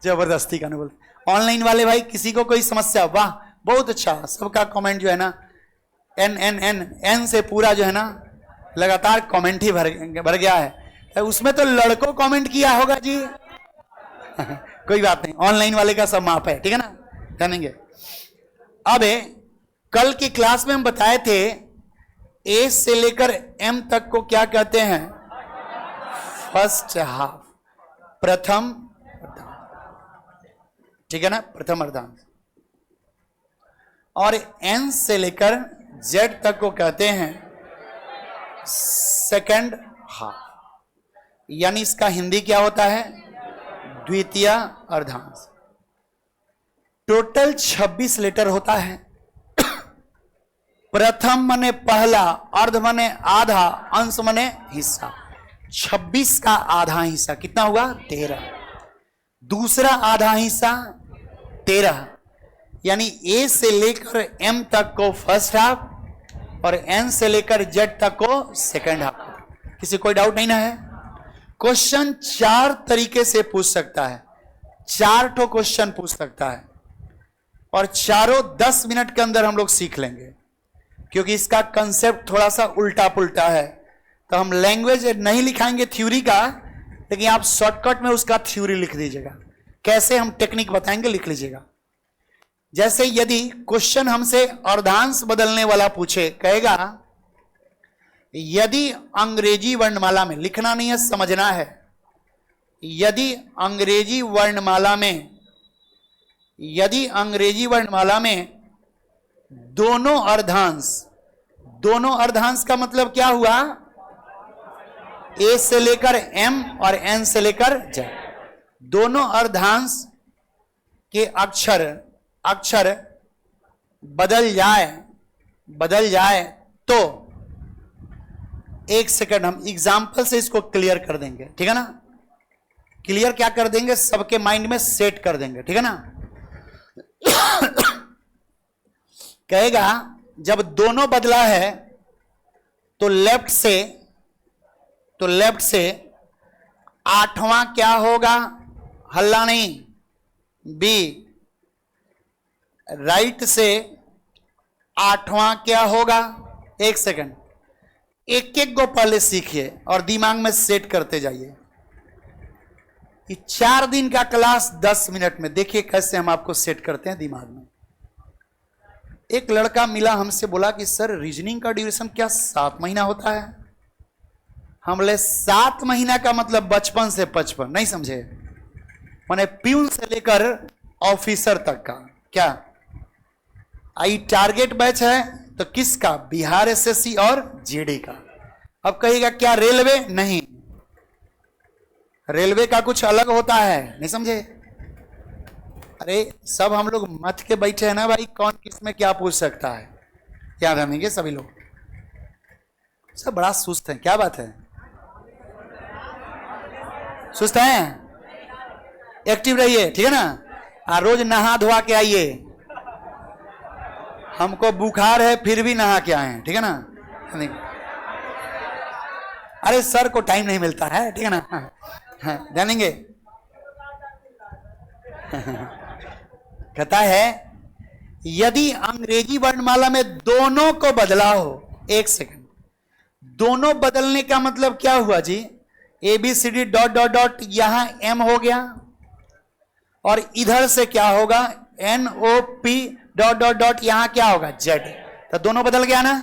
जबरदस्ती का नहीं बोलते। ऑनलाइन वाले भाई किसी को कोई समस्या? वाह बहुत अच्छा, सबका कमेंट जो है ना एन एन एन एन से पूरा जो है ना लगातार कमेंट ही भर गया है। तो उसमें तो लड़कों कमेंट किया होगा जी। कोई बात नहीं, ऑनलाइन वाले का सब माफ है, ठीक है ना? जानेंगे। अब कल की क्लास में हम बताए थे ए से लेकर एम तक को क्या कहते हैं? फर्स्ट हाफ, प्रथम अर्धांश, ठीक है ना? प्रथम अर्धांश। और एन से लेकर जेड तक को कहते हैं सेकंड हाफ, यानी इसका हिंदी क्या होता है? द्वितीय अर्धांश। टोटल 26 लेटर होता है। प्रथम माने पहला, अर्ध माने आधा, अंश माने हिस्सा। 26 का आधा हिस्सा कितना हुआ? 13। दूसरा आधा हिस्सा 13, यानी ए से लेकर एम तक को फर्स्ट हाफ और एन से लेकर जेड तक को सेकंड हाफ। किसी कोई डाउट नहीं ना है? क्वेश्चन 4 तरीके से पूछ सकता है, 4 ठो क्वेश्चन पूछ सकता है, और चारों 10 मिनट के अंदर हम लोग सीख लेंगे, क्योंकि इसका कंसेप्ट थोड़ा सा उल्टा पुल्टा है। तो हम लैंग्वेज नहीं लिखाएंगे थ्योरी का, लेकिन आप शॉर्टकट में उसका थ्योरी लिख दीजिएगा। कैसे हम टेक्निक बताएंगे, लिख लीजिएगा। जैसे यदि क्वेश्चन हमसे अर्धांश बदलने वाला पूछे, कहेगा यदि अंग्रेजी वर्णमाला में, लिखना नहीं है समझना है, यदि अंग्रेजी वर्णमाला में दोनों अर्धांश का मतलब क्या हुआ? ए से लेकर एम और एन से लेकर जेड, दोनों अर्धांश के अक्षर बदल जाए तो एक सेकंड हम एग्जाम्पल से इसको क्लियर कर देंगे, ठीक है ना? क्लियर क्या कर देंगे? सबके माइंड में सेट कर देंगे, ठीक है ना? कहेगा जब दोनों बदला है तो लेफ्ट से 8वां क्या होगा? हल्ला नहीं। बी राइट से 8वां क्या होगा? एक सेकंड, एक एक को पहले सीखिए और दिमाग में सेट करते जाइए। 4 दिन का क्लास 10 मिनट में, देखिए कैसे हम आपको सेट करते हैं दिमाग में। एक लड़का मिला हमसे, बोला कि सर रीजनिंग का ड्यूरेशन क्या 7 महीना होता है? हम बोले 7 महीना का मतलब बचपन से 55, नहीं समझे? माने प्यून से लेकर ऑफिसर तक का। क्या आई टारगेट बैच है? तो किसका? बिहार एसएससी और जीडी का। अब कहिएगा क्या रेलवे? नहीं, रेलवे का कुछ अलग होता है, नहीं समझे? अरे सब हम लोग मत के बैठे हैं ना भाई, कौन किस में क्या पूछ सकता है? क्या रखेंगे सभी लोग? सब बड़ा सुस्त है, क्या बात है? सुस्त हैं? एक्टिव रहिए, ठीक है ना? रोज नहा धोआ के आइए। हमको बुखार है फिर भी नहा के आए, ठीक है ना? अरे सर को टाइम नहीं मिलता है, ठीक है ना? जानेंगे। कहता है यदि अंग्रेजी वर्णमाला में दोनों को बदला हो, एक सेकंड, दोनों बदलने का मतलब क्या हुआ जी? ABCD डॉट डॉट डॉट, यहां M हो गया, और इधर से क्या होगा, NOP डॉट डॉट डॉट, यहां क्या होगा Z। तो दोनों बदल गया ना।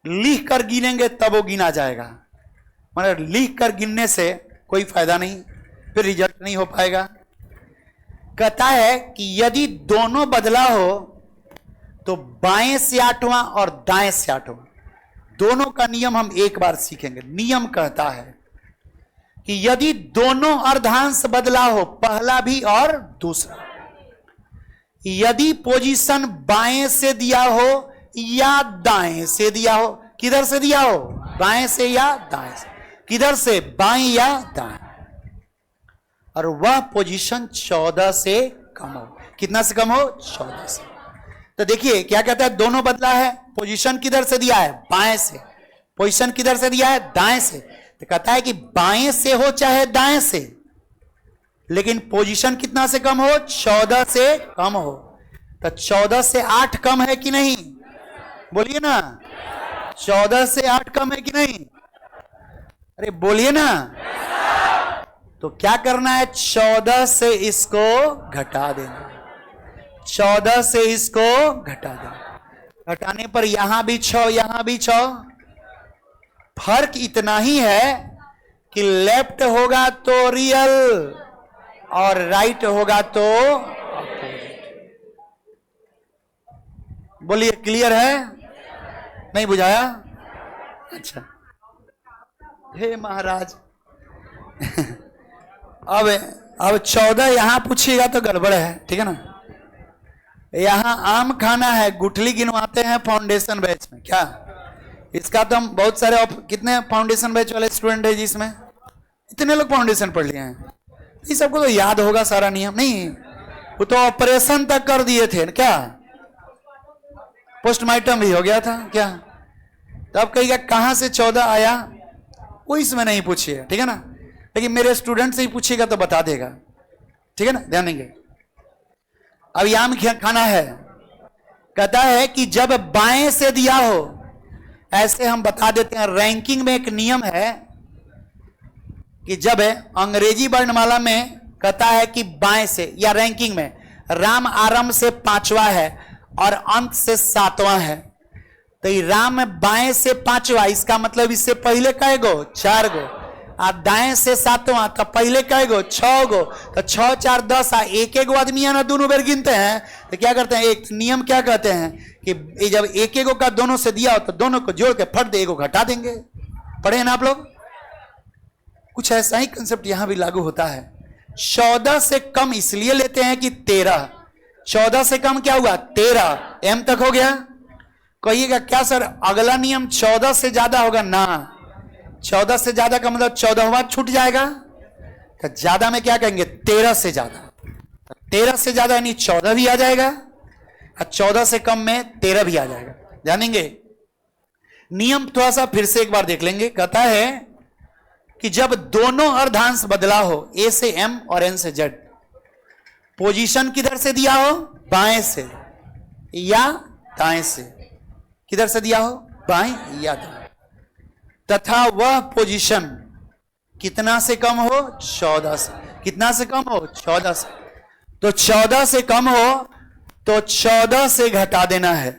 लिख कर गिनेंगे तब वो गिना जाएगा, मतलब लिख कर गिनने से कोई फायदा नहीं, फिर रिजल्ट नहीं हो पाएगा। कहता है कि यदि दोनों बदला हो तो बाएं से 8वां और दाएं से 8वां, दोनों का नियम हम एक बार सीखेंगे। नियम कहता है कि यदि दोनों अर्धांश बदला हो, पहला भी और दूसरा, यदि पोजीशन बाएं से दिया हो या दाएं से दिया हो, किधर से दिया हो, बाएं से या दाएं से, किधर से, बाएं या दाएं, और वह पोजीशन 14 से कम हो। कितना से कम हो, 14 से। तो देखिए क्या कहता है, दोनों बदला है, पोजीशन किधर से दिया है, बाएं से, पोजीशन किधर से दिया है, दाएं से। तो कहता है कि बाएं से हो चाहे दाएं से, लेकिन पोजीशन कितना से कम हो, 14 से कम हो। तो 14 से 8 कम है कि नहीं, बोलिए ना। 14 से 8 कम है कि नहीं, अरे बोलिए ना। तो क्या करना है, 14 से इसको घटा देना, 14 से इसको घटा देना। घटाने पर यहां भी 6, यहां भी 6। फर्क इतना ही है कि लेफ्ट होगा तो रियल और राइट होगा तो अपोजिट। बोलिए, क्लियर है, नहीं बुझाया? अच्छा, हे महाराज अब 14 यहां पूछिएगा तो गड़बड़ है, ठीक है ना। यहां आम खाना है, गुठली गिनवाते हैं फाउंडेशन बैच में, क्या इसका तो हम बहुत सारे, कितने फाउंडेशन बैच वाले स्टूडेंट है जिसमें इतने लोग फाउंडेशन पढ़ लिए हैं, ये सबको तो याद होगा सारा नियम, नहीं वो तो ऑपरेशन तक कर दिए थे क्या, पोस्टमार्टम भी हो गया था क्या। तब कहिएगा कहां से 14 आया, वो इसमें नहीं पूछिए, ठीक है ना, लेकिन मेरे स्टूडेंट से ही पूछिएगा तो बता देगा, ठीक है ना, ध्यान देंगे। अब याम खाना है, कहता है कि जब बाएं से दिया हो, ऐसे हम बता देते हैं, रैंकिंग में एक नियम है कि जब अंग्रेजी वर्णमाला में कहता है कि बाएं से, या रैंकिंग में राम आरंभ से 5वां है और अंत से 7वां है, तो ये राम बाएं से 5वां, इसका मतलब इससे पहले कई गो, 4 गो, और दाएं से 7वां, तो पहले कई गो, 6 गो, तो 6 4 10, एक एक आदमी है ना, दोनों बार गिनते हैं, तो क्या करते हैं, एक नियम क्या कहते हैं कि जब एक एक का दोनों से दिया हो तो दोनों को जोड़ के फट दे, एक घटा देंगे। पढ़े हैं ना आप लोग, कुछ ऐसा ही कंसेप्ट यहां भी लागू होता है। 14 से कम इसलिए लेते हैं कि 13, 14 से कम क्या हुआ, 13, M तक हो गया। कहिएगा क्या सर अगला नियम 14 से ज्यादा होगा, ना 14 से ज्यादा का मतलब 14वां छूट जाएगा, तो ज्यादा में क्या कहेंगे, 13 से ज्यादा, 13 से ज्यादा यानी 14 भी आ जाएगा, और 14 से कम में 13 भी आ जाएगा, जानेंगे। नियम थोड़ा सा फिर से एक बार देख लेंगे। कहता है कि जब दोनों अर्धांश बदला हो, A से M और N से Z, पोजीशन किधर से दिया हो, बाएं से या दाएं से, किधर से दिया हो, बाएं या दाएं, तथा वह पोजीशन कितना से कम हो, 14 से, कितना से कम हो, 14 से। तो 14 से कम हो तो 14 से घटा देना है,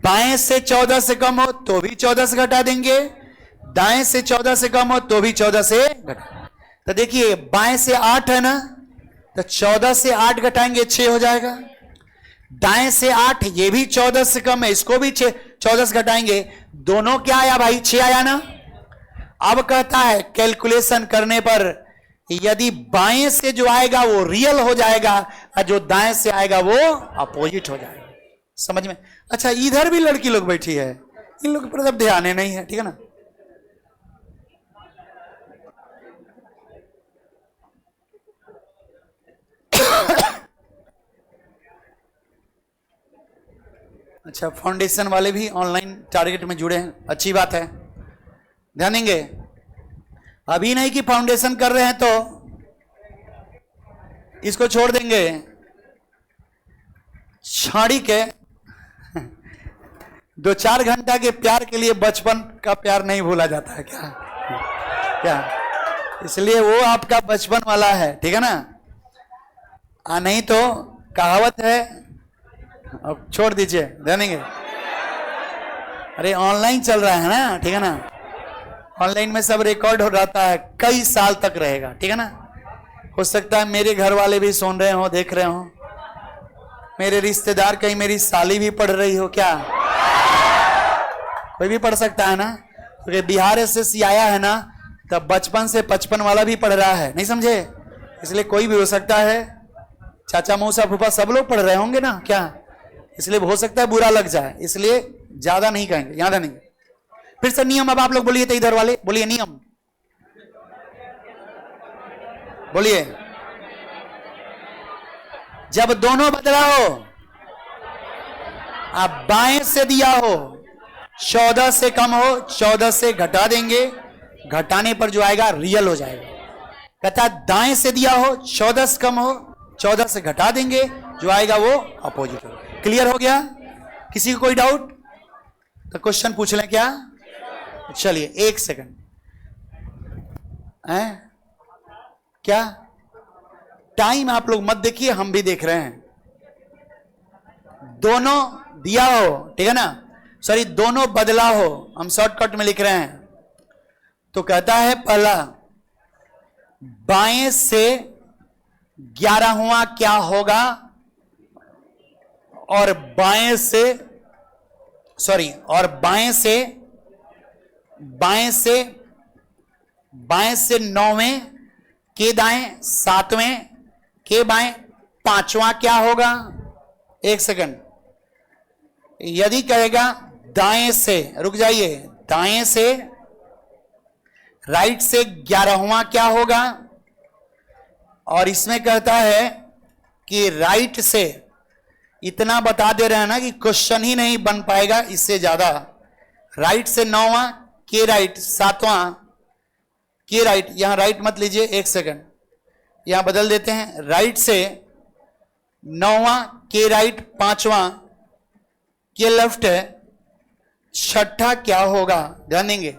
बाएं से 14 से कम हो तो भी 14 से घटा देंगे, दाएं से 14 से कम हो तो भी 14 से घटा। तो देखिए बाएं से 8 है ना, तो 14 से 8 घटाएंगे 6 हो जाएगा, दाएं से 8, ये भी 14 से कम है, इसको भी 14 से घटाएंगे, दोनों क्या आया भाई, 6 आया ना। अब कहता है कैलकुलेशन करने पर यदि बाएं से जो आएगा वो रियल हो जाएगा और जो दाएं से आएगा वो अपोजिट हो जाएगा, समझ में। अच्छा इधर भी लड़की लोग बैठी है, इन लोग पर ध्यान है नहीं है, ठीक है ना। अच्छा फाउंडेशन वाले भी ऑनलाइन टारगेट में जुड़े हैं, अच्छी बात है, ध्यान देंगे। अभी नहीं कि फाउंडेशन कर रहे हैं तो इसको छोड़ देंगे, छाड़ी के 2-4 घंटा के प्यार के लिए बचपन का प्यार नहीं भूला जाता है क्या, क्या इसलिए वो आपका बचपन वाला है, ठीक है ना। नहीं तो कहावत है, अब छोड़ दीजिए, जानेंगे। अरे ऑनलाइन चल रहा है ना, ठीक है ना। ऑनलाइन में सब रिकॉर्ड हो जाता है, कई साल तक रहेगा, ठीक है ना। हो सकता है मेरे घर वाले भी सुन रहे हो, देख रहे हो, मेरे रिश्तेदार, कहीं मेरी साली भी पढ़ रही हो क्या, कोई भी पढ़ सकता है ना। क्योंकि बिहार एसएससी आया है ना, तब बचपन से 55 वाला भी पढ़ रहा है, नहीं समझे। इसलिए कोई भी हो सकता है, चाचा मौसा फूफा सब लोग पढ़ रहे होंगे ना क्या, इसलिए हो सकता है बुरा लग जाए, इसलिए ज्यादा नहीं कहेंगे, याद नहीं। फिर से नियम, अब आप लोग बोलिए, तो इधर वाले बोलिए नियम, बोलिए। जब दोनों बदला हो, आप बाएं से दिया हो 14 से कम हो, 14 से घटा देंगे, घटाने पर जो आएगा रियल हो जाएगा। कहता है दाएं से दिया हो 14 से कम हो, 14 से घटा देंगे, जो आएगा वो अपोजिट हो। क्लियर हो गया? किसी को कोई डाउट तो क्वेश्चन पूछ लें क्या? चलिए एक सेकंड, क्या टाइम आप लोग मत देखिए, हम भी देख रहे हैं। दोनों दिया हो, ठीक है ना, सॉरी दोनों बदला हो, हम शॉर्टकट में लिख रहे हैं। तो कहता है पहला, बाएं से 11वां क्या होगा, और बाएं से सॉरी और बाएं से 9वें के दाएं 7वें के बाएं 5वां क्या होगा। एक सेकंड, यदि कहेगा दाएं से, रुक जाइए, दाएं से राइट से 11वां क्या होगा, और इसमें कहता है कि राइट से, इतना बता दे रहे हैं ना कि क्वेश्चन ही नहीं बन पाएगा इससे ज्यादा। राइट से 9वां के राइट 7वां के राइट, यहां राइट मत लीजिए, एक सेकंड यहां बदल देते हैं। राइट से 9वां के राइट 5वां के लेफ्ट है, छठा क्या होगा, ध्यान देंगे।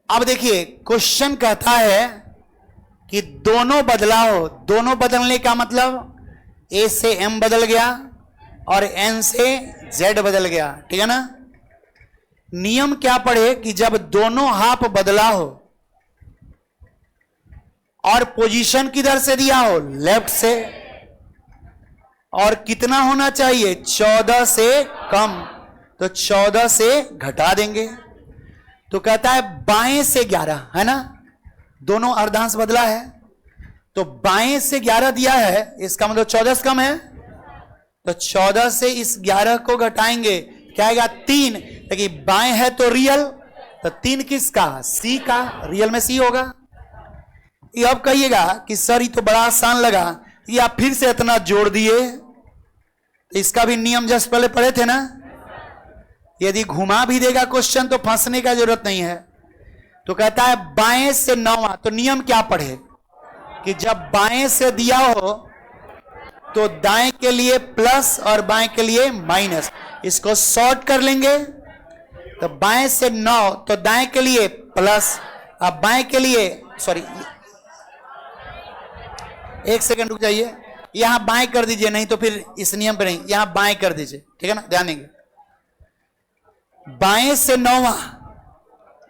अब देखिए क्वेश्चन कहता है कि दोनों बदला हो, दोनों बदलने का मतलब ए से एम बदल गया और एन से जेड बदल गया, ठीक है ना। नियम क्या पढ़े कि जब दोनों हाफ बदला हो और पोजीशन किधर से दिया हो, लेफ्ट से, और कितना होना चाहिए 14 से कम, तो 14 से घटा देंगे। तो कहता है बाएं से 11, है ना, दोनों अर्धांश बदला है, तो बाएं से 11 दिया है, इसका मतलब 14 से कम है, तो 14 से इस 11 को घटाएंगे, क्या आएगा 3। लेकिन बाएं है तो रियल, तो 3 किसका, सी का, रियल में सी होगा। ये अब कहिएगा कि सर ये तो बड़ा आसान लगा, ये आप फिर से इतना जोड़ दिए, इसका भी नियम जस्ट पहले पढ़े थे ना। यदि घुमा भी देगा क्वेश्चन तो फंसने का जरूरत नहीं है। तो कहता है बाएं से 9वां, तो नियम क्या पढ़े कि जब बाएं से दिया हो तो दाएं के लिए प्लस और बाएं के लिए माइनस, इसको शॉर्ट कर लेंगे। तो बाएं से 9 तो दाएं के लिए प्लस, अब बाएं के लिए सॉरी, एक सेकंड रुक जाइए, यहां बाएं कर दीजिए, नहीं तो फिर इस नियम पे नहीं, यहां बाएं कर दीजिए, ठीक है ना, ध्यान देंगे। बाएं से 9वां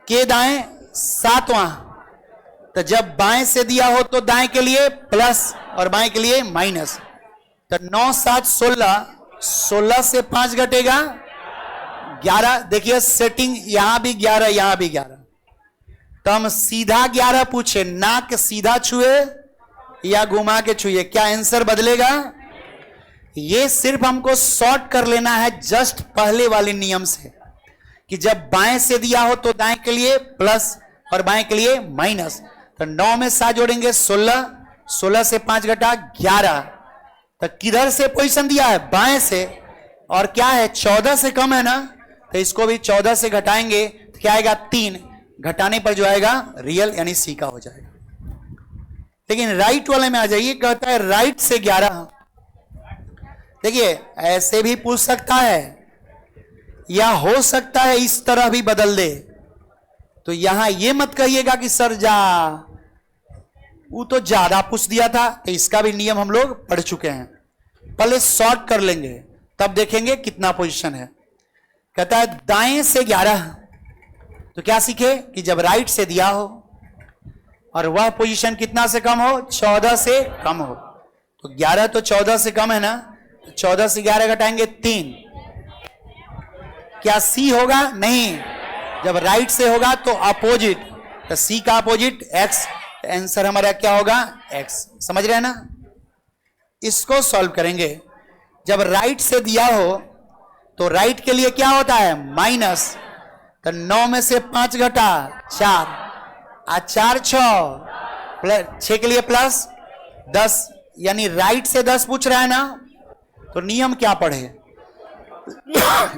के दाएं 7वां, तो जब बाएं से दिया हो तो दाएं के लिए प्लस और बाएं के लिए माइनस, तो 9 7 16, 16 से 5 घटेगा 11। देखिए सेटिंग, यहां भी 11, यहां भी 11, तो हम सीधा 11 पूछे, नाक सीधा छुए या घुमा के छुए, क्या आंसर बदलेगा। ये सिर्फ हमको शॉर्ट कर लेना है जस्ट पहले वाले नियम से, कि जब बाएं से दिया हो तो दाएं के लिए प्लस और बाएं के लिए माइनस, तो 9 में 7 जोड़ेंगे 16, 16 से 5 घटा 11, तो किधर से पोजीशन दिया है, बाएं से, और क्या है 14 से कम है ना, तो इसको भी 14 से घटाएंगे, तो क्या आएगा 3, घटाने पर जो आएगा रियल यानी सी का हो जाएगा। लेकिन राइट वाले में आ जाइए, कहता है राइट से 11। देखिए ऐसे भी पूछ सकता है, या हो सकता है इस तरह भी बदल दे, तो यहां ये मत कहिएगा कि सर जा, वो तो ज्यादा पूछ दिया था, तो इसका भी नियम हम लोग पढ़ चुके हैं। पहले सॉर्ट कर लेंगे तब देखेंगे कितना पोजीशन है। कहता है दाएं से 11, तो क्या सीखे कि जब राइट से दिया हो और वह पोजीशन कितना से कम हो, 14 से कम हो, तो 11 तो 14 से कम है ना, तो 14 से 11 घटाएंगे 3, क्या सी होगा? नहीं, जब राइट से होगा तो अपोजिट, तो सी का अपोजिट एक्स, आंसर हमारा क्या होगा? एक्स। समझ रहे हैं ना? इसको सॉल्व करेंगे। जब राइट से दिया हो तो राइट के लिए क्या होता है? माइनस, तो 9 में से 5 घटा 4, 4 6 6 के लिए प्लस 10, यानी राइट से 10 पूछ रहा है ना, तो नियम क्या पढ़े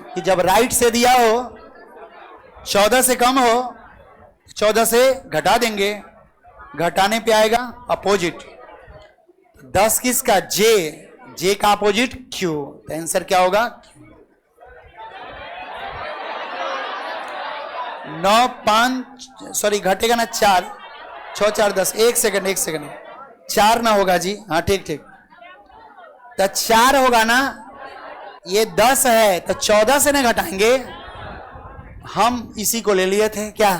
कि जब राइट से दिया हो 14 से कम हो, 14 से घटा देंगे, घटाने पे आएगा अपोजिट। 10 किसका? जे, जे का अपोजिट क्यू, तो आंसर क्या होगा? 9 5 सॉरी घटेगा ना 4 6 4 10, 1 सेकंड 4 ना होगा जी, हाँ ठीक ठीक, तो 4 होगा ना, ये 10 है तो 14 से ना घटाएंगे। हम इसी को ले लिए थे क्या?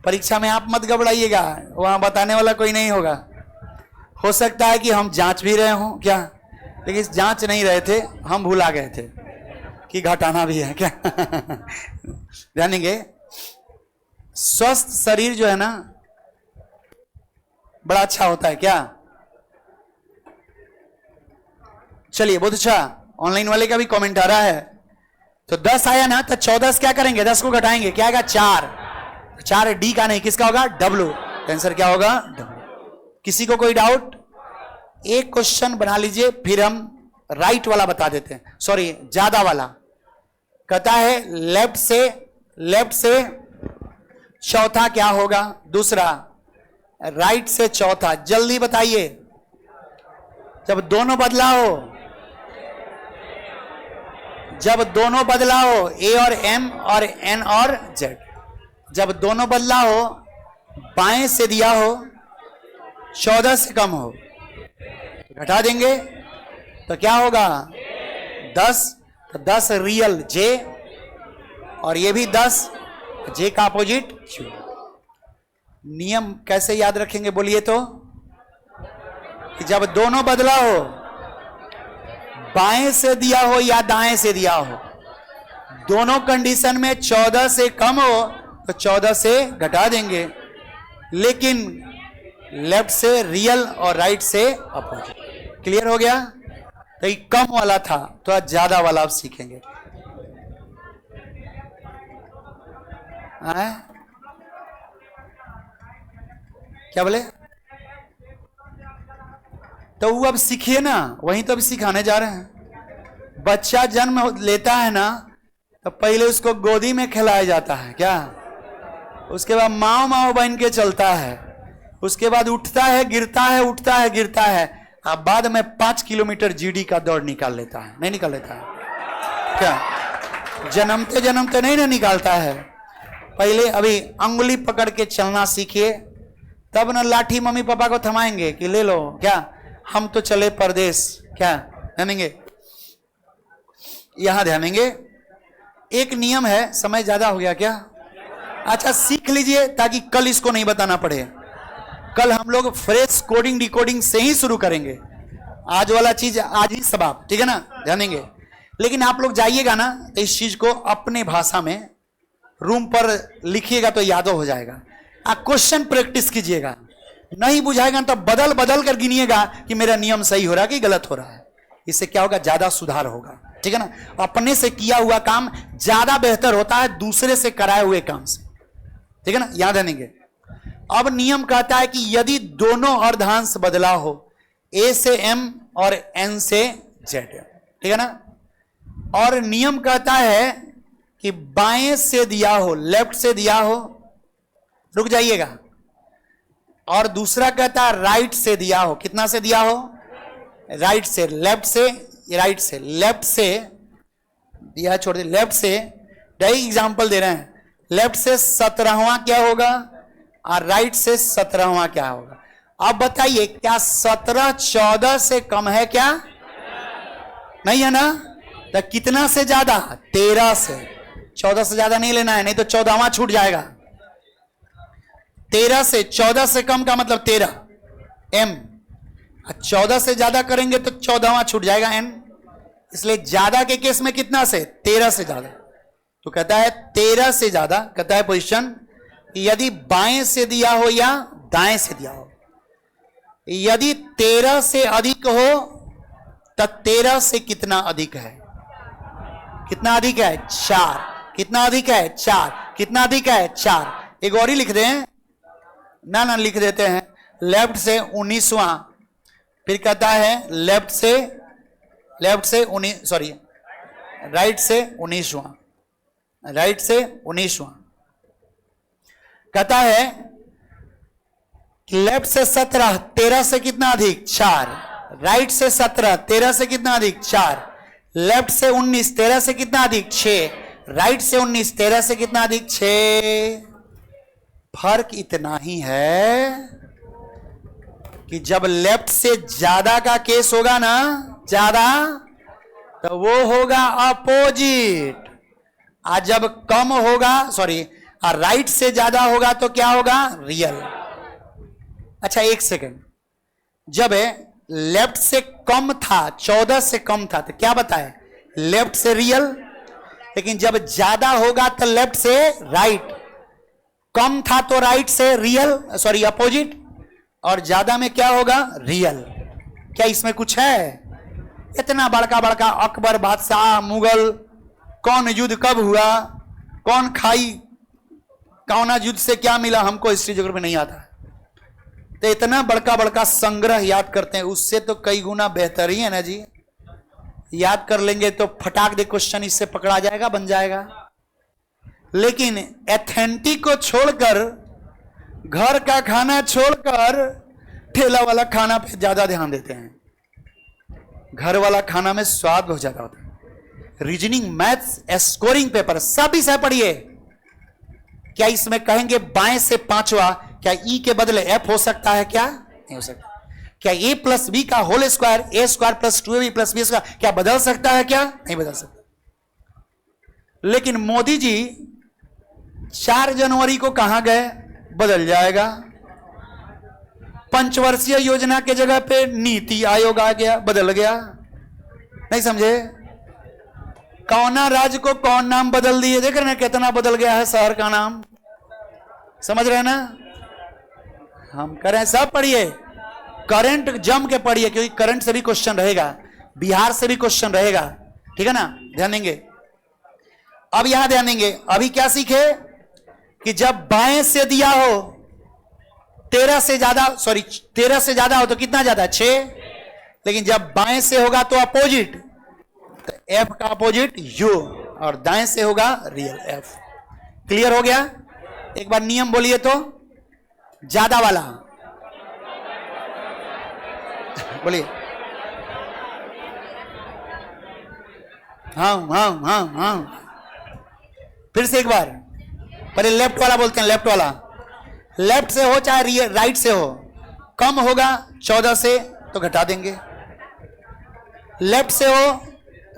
परीक्षा में आप मत घबराइएगा, वहां बताने वाला कोई नहीं होगा। हो सकता है कि हम जांच भी रहे हों क्या, लेकिन जांच नहीं रहे थे, हम भुला गए थे कि घटाना भी है क्या। जानेंगे स्वस्थ शरीर जो है ना बड़ा अच्छा होता है क्या? चलिए बहुत अच्छा, ऑनलाइन वाले का भी कमेंट आ रहा है। तो 10 आया ना, तो 14 से क्या करेंगे? 10 को घटाएंगे, क्या आएगा? 4 डी का नहीं, किसका होगा? डब्लू, आंसर क्या होगा? डब्लू। किसी को कोई डाउट? एक क्वेश्चन बना लीजिए, फिर हम राइट वाला बता देते हैं, सॉरी ज्यादा वाला। कहता है लेफ्ट से चौथा क्या होगा? दूसरा, राइट से चौथा, जल्दी बताइए। जब दोनों बदला हो, जब दोनों बदला हो, ए और एम और एन और जेड, जब दोनों बदला हो, बाएं से दिया हो, 14 से कम हो, घटा देंगे तो क्या होगा? 10, तो 10 रियल जे, और ये भी 10, जे का अपोजिट क्यू। नियम कैसे याद रखेंगे बोलिए तो? कि जब दोनों बदला हो, बाएं से दिया हो या दाएं से दिया हो, दोनों कंडीशन में 14 से कम हो तो 14 से घटा देंगे, लेकिन लेफ्ट से रियल और राइट से अपोजिट। क्लियर हो गया? तो ये कम वाला था, तो आज ज्यादा वाला आप सीखेंगे। क्या बोले? तो वो अब सीखिए ना, वहीं तो अभी सिखाने जा रहे हैं। बच्चा जन्म लेता है ना, तो पहले उसको गोदी में खिलाया जाता है क्या, उसके बाद माओ माओ बन के चलता है, उसके बाद उठता है गिरता है, उठता है गिरता है, अब बाद में 5 किलोमीटर जीडी का दौड़ निकाल लेता है। नहीं निकाल लेता है क्या? जन्मते जन्मते नहीं ना निकालता है। पहले अभी अंगुली पकड़ के चलना सीखिए, तब ना लाठी मम्मी पापा को थमाएंगे कि ले लो क्या, हम तो चले परदेश क्या, ध्यानेंगे यहां ध्यानेंगे। एक नियम है, समय ज्यादा हो गया क्या? अच्छा सीख लीजिए ताकि कल इसको नहीं बताना पड़े। कल हम लोग फ्रेश कोडिंग डिकोडिंग से ही शुरू करेंगे, आज वाला चीज आज ही सब, ठीक है ना, ध्यानेंगे। लेकिन आप लोग जाइएगा ना तो इस चीज को अपने भाषा में रूम पर लिखिएगा तो याद हो जाएगा। आप क्वेश्चन प्रैक्टिस कीजिएगा, नहीं बुझाएगा तो बदल बदल कर गिनिएगा कि मेरा नियम सही हो रहा है कि गलत हो रहा है। इससे क्या होगा? ज्यादा सुधार होगा, ठीक है ना। अपने से किया हुआ काम ज्यादा बेहतर होता है दूसरे से कराए हुए काम से, ठीक है ना, याद रखेंगे। अब नियम कहता है कि यदि दोनों अर्धांश बदला हो, ए से एम और एन से जेड, ठीक है ना, और नियम कहता है कि बाएं से दिया हो, लेफ्ट से दिया हो, रुक जाइएगा, और दूसरा कहता है राइट से दिया हो, कितना से दिया हो? राइट से, लेफ्ट से, राइट से, लेफ्ट से दिया, छोड़ दे, लेफ्ट से, डायरेक्ट एग्जांपल दे रहे हैं। लेफ्ट से 17वां क्या होगा और राइट से 17वां क्या होगा। अब बताइए क्या 17 14 से कम है क्या? नहीं है ना? तो कितना से ज्यादा? 13 से। 14 से ज्यादा नहीं लेना है, नहीं तो 14वां छूट जाएगा। 13 से 14 से कम का मतलब 13 m, 14 से ज्यादा करेंगे तो 14वां छूट जाएगा n। इसलिए ज्यादा के केस में कितना से? 13 से ज्यादा। तो कहता है 13 से ज्यादा, कहता है पोजीशन यदि बाएं से दिया हो या दाएं से दिया हो। यदि 13 से अधिक हो तो 13 से कितना अधिक है? कितना अधिक है? 4। कितना अधिक है? 4। कितना अधिक है? 4। एक और ही लिख दें ना लिख देते हैं। लेफ्ट से 19वां, फिर कहता है लेफ्ट से 19 राइट से 19वां, राइट से 19वां। कहता है लेफ्ट से 17 13 से कितना अधिक? 4। राइट से 17 13 से कितना अधिक? 4। लेफ्ट से 19 13 से कितना अधिक? 6। राइट से 19 13 से कितना अधिक? 6। फर्क इतना ही है कि जब लेफ्ट से ज्यादा का केस होगा ना, ज्यादा, तो वो होगा अपोजिट। और जब कम होगा, सॉरी, और राइट से ज्यादा होगा तो क्या होगा? रियल। अच्छा एक सेकंड, जब लेफ्ट से कम था, 14 से कम था, तो क्या बताए? लेफ्ट से रियल। लेकिन जब ज्यादा होगा तो लेफ्ट से राइट। कम था तो राइट से रियल, सॉरी अपोजिट, और ज्यादा में क्या होगा? रियल। क्या इसमें कुछ है? इतना बड़का बड़का अकबर बादशाह, मुगल, कौन युद्ध कब हुआ, कौन खाई, कौन युद्ध से क्या मिला, हमको हिस्ट्री ज्योग्राफी नहीं आता। तो इतना बड़का बड़का संग्रह याद करते हैं, उससे तो कई गुना बेहतर ही है ना जी। याद कर लेंगे तो फटाक दे क्वेश्चन इससे पकड़ा जाएगा, बन जाएगा। लेकिन एथेंटिक को छोड़कर, घर का खाना छोड़कर ठेला वाला खाना पे ज्यादा ध्यान देते हैं। घर वाला खाना में स्वाद बहुत ज्यादा होता है। रीजनिंग, मैथ्स, स्कोरिंग पेपर सब विषय पढ़िए। क्या इसमें कहेंगे बाएं से 5वां, क्या ई के बदले एफ हो सकता है? क्या नहीं हो सकता। क्या ए प्लस बी का whole square A square plus 2ab plus B square क्या बदल सकता है? क्या नहीं बदल सकता। लेकिन मोदी जी 4 जनवरी को कहां गए? बदल जाएगा। पंचवर्षीय योजना के जगह पे नीति आयोग आ गया, बदल गया। नहीं समझे? कौना राज्य को कौन नाम बदल दिए? देख रहे हैं कितना बदल गया है शहर का नाम। समझ रहे हैं ना? हम करें सब पढ़िए, करंट जम के पढ़िए, क्योंकि करंट से भी क्वेश्चन रहेगा, बिहार से भी क्वेश्चन रहेगा। ठीक है ना? ध्यान देंगे। अब यहां ध्यान देंगे। अभी क्या सीखे कि जब बाएं से दिया हो 13 से ज्यादा, सॉरी 13 से ज्यादा हो तो कितना ज्यादा? 6। लेकिन जब बाएं से होगा तो अपोजिट, तो एफ का अपोजिट यू, और दाएं से होगा रियल एफ। क्लियर हो गया? एक बार नियम बोलिए तो, ज्यादा वाला बोलिए। हाँ हाँ हाँ हाँ, फिर से एक बार। पहले लेफ्ट वाला बोलते हैं, लेफ्ट वाला। लेफ्ट से हो चाहे राइट से हो, कम होगा 14 से तो घटा देंगे। लेफ्ट से हो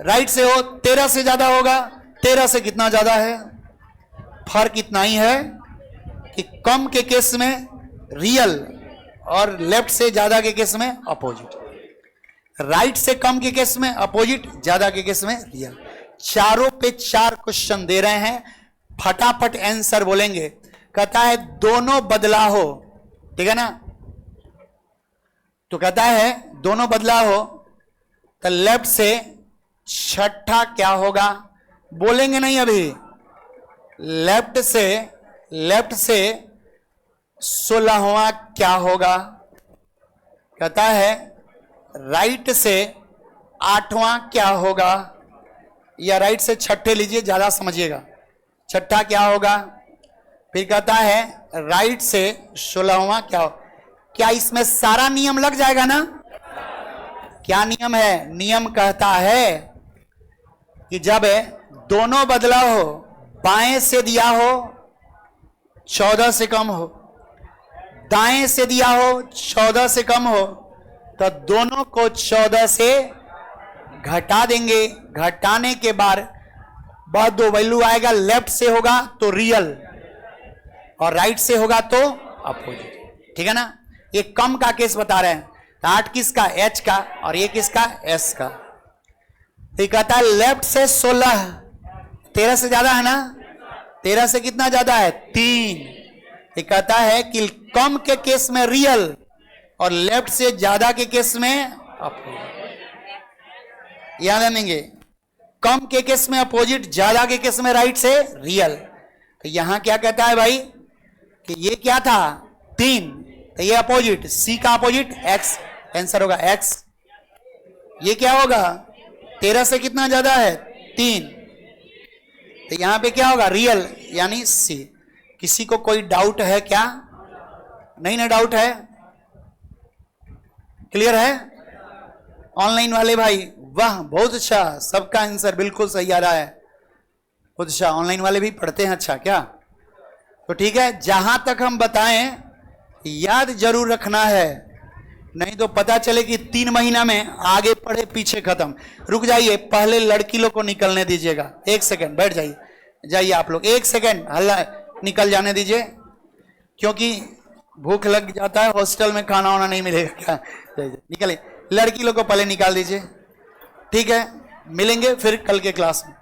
राइट से हो 13 से ज्यादा होगा, 13 से कितना ज्यादा है? फर्क इतना ही है कि कम के केस में रियल और लेफ्ट से ज्यादा के केस में अपोजिट। राइट से कम के केस में अपोजिट, ज्यादा के केस में रियल। चारों पे 4 क्वेश्चन दे रहे हैं, फटाफट आंसर बोलेंगे। कहता है दोनों बदला हो, ठीक है ना? तो कहता है दोनों बदला हो तो लेफ्ट से छठा क्या होगा? बोलेंगे नहीं अभी। लेफ्ट से 16वां क्या होगा? कहता है राइट से 8वां क्या होगा? या राइट से छठे लीजिए, ज्यादा समझिएगा। छठा क्या होगा? फिर कहता है राइट से 16वां क्या हो? क्या इसमें सारा नियम लग जाएगा ना? क्या नियम है? नियम कहता है कि जब दोनों बदला हो, बाएं से दिया हो 14 से कम हो, दाएं से दिया हो 14 से कम हो, तो दोनों को 14 से घटा देंगे। घटाने के बाद दो वैल्यू आएगा, लेफ्ट से होगा तो रियल और राइट से होगा तो अपोजिट। ठीक है ना? ये कम का केस बता रहे हैं। 8 किसका? H का, और ये किसका? S का। तो कहता है लेफ्ट से 16, 13 से ज्यादा है ना? 13 से कितना ज्यादा है? 3। ये कहता है कि कम के केस में रियल और लेफ्ट से ज्यादा के केस में अपोजिट। याद रखेंगे, कम के केस में अपोजिट, ज्यादा के केस में राइट से रियल। तो यहां क्या कहता है भाई कि ये क्या था? 3, तो ये अपोजिट, C का अपोजिट X, आंसर होगा X। ये क्या होगा? 13 से कितना ज्यादा है? 3, तो यहां पे क्या होगा? रियल, यानी C। किसी को कोई डाउट है क्या? नहीं ना डाउट है? क्लियर है? ऑनलाइन वाले भाई वाह, बहुत अच्छा, सबका आंसर बिल्कुल सही आ रहा है। बहुत अच्छा, ऑनलाइन वाले भी पढ़ते हैं अच्छा क्या? तो ठीक है, जहां तक हम बताएं याद जरूर रखना है, नहीं तो पता चले कि 3 महीना में आगे पढ़े पीछे खत्म। रुक जाइए, पहले लड़की लोग को निकलने दीजिएगा। 1 सेकंड बैठ जाइए, जाइए आप लोग 1 सेकंड, हल्ला निकल जाने दीजिए, क्योंकि भूख लग जाता है, हॉस्टल में खाना वाना नहीं मिलेगा क्या? निकले, लड़की लोग को पहले निकाल दीजिए। ठीक है, मिलेंगे फिर कल के क्लास में।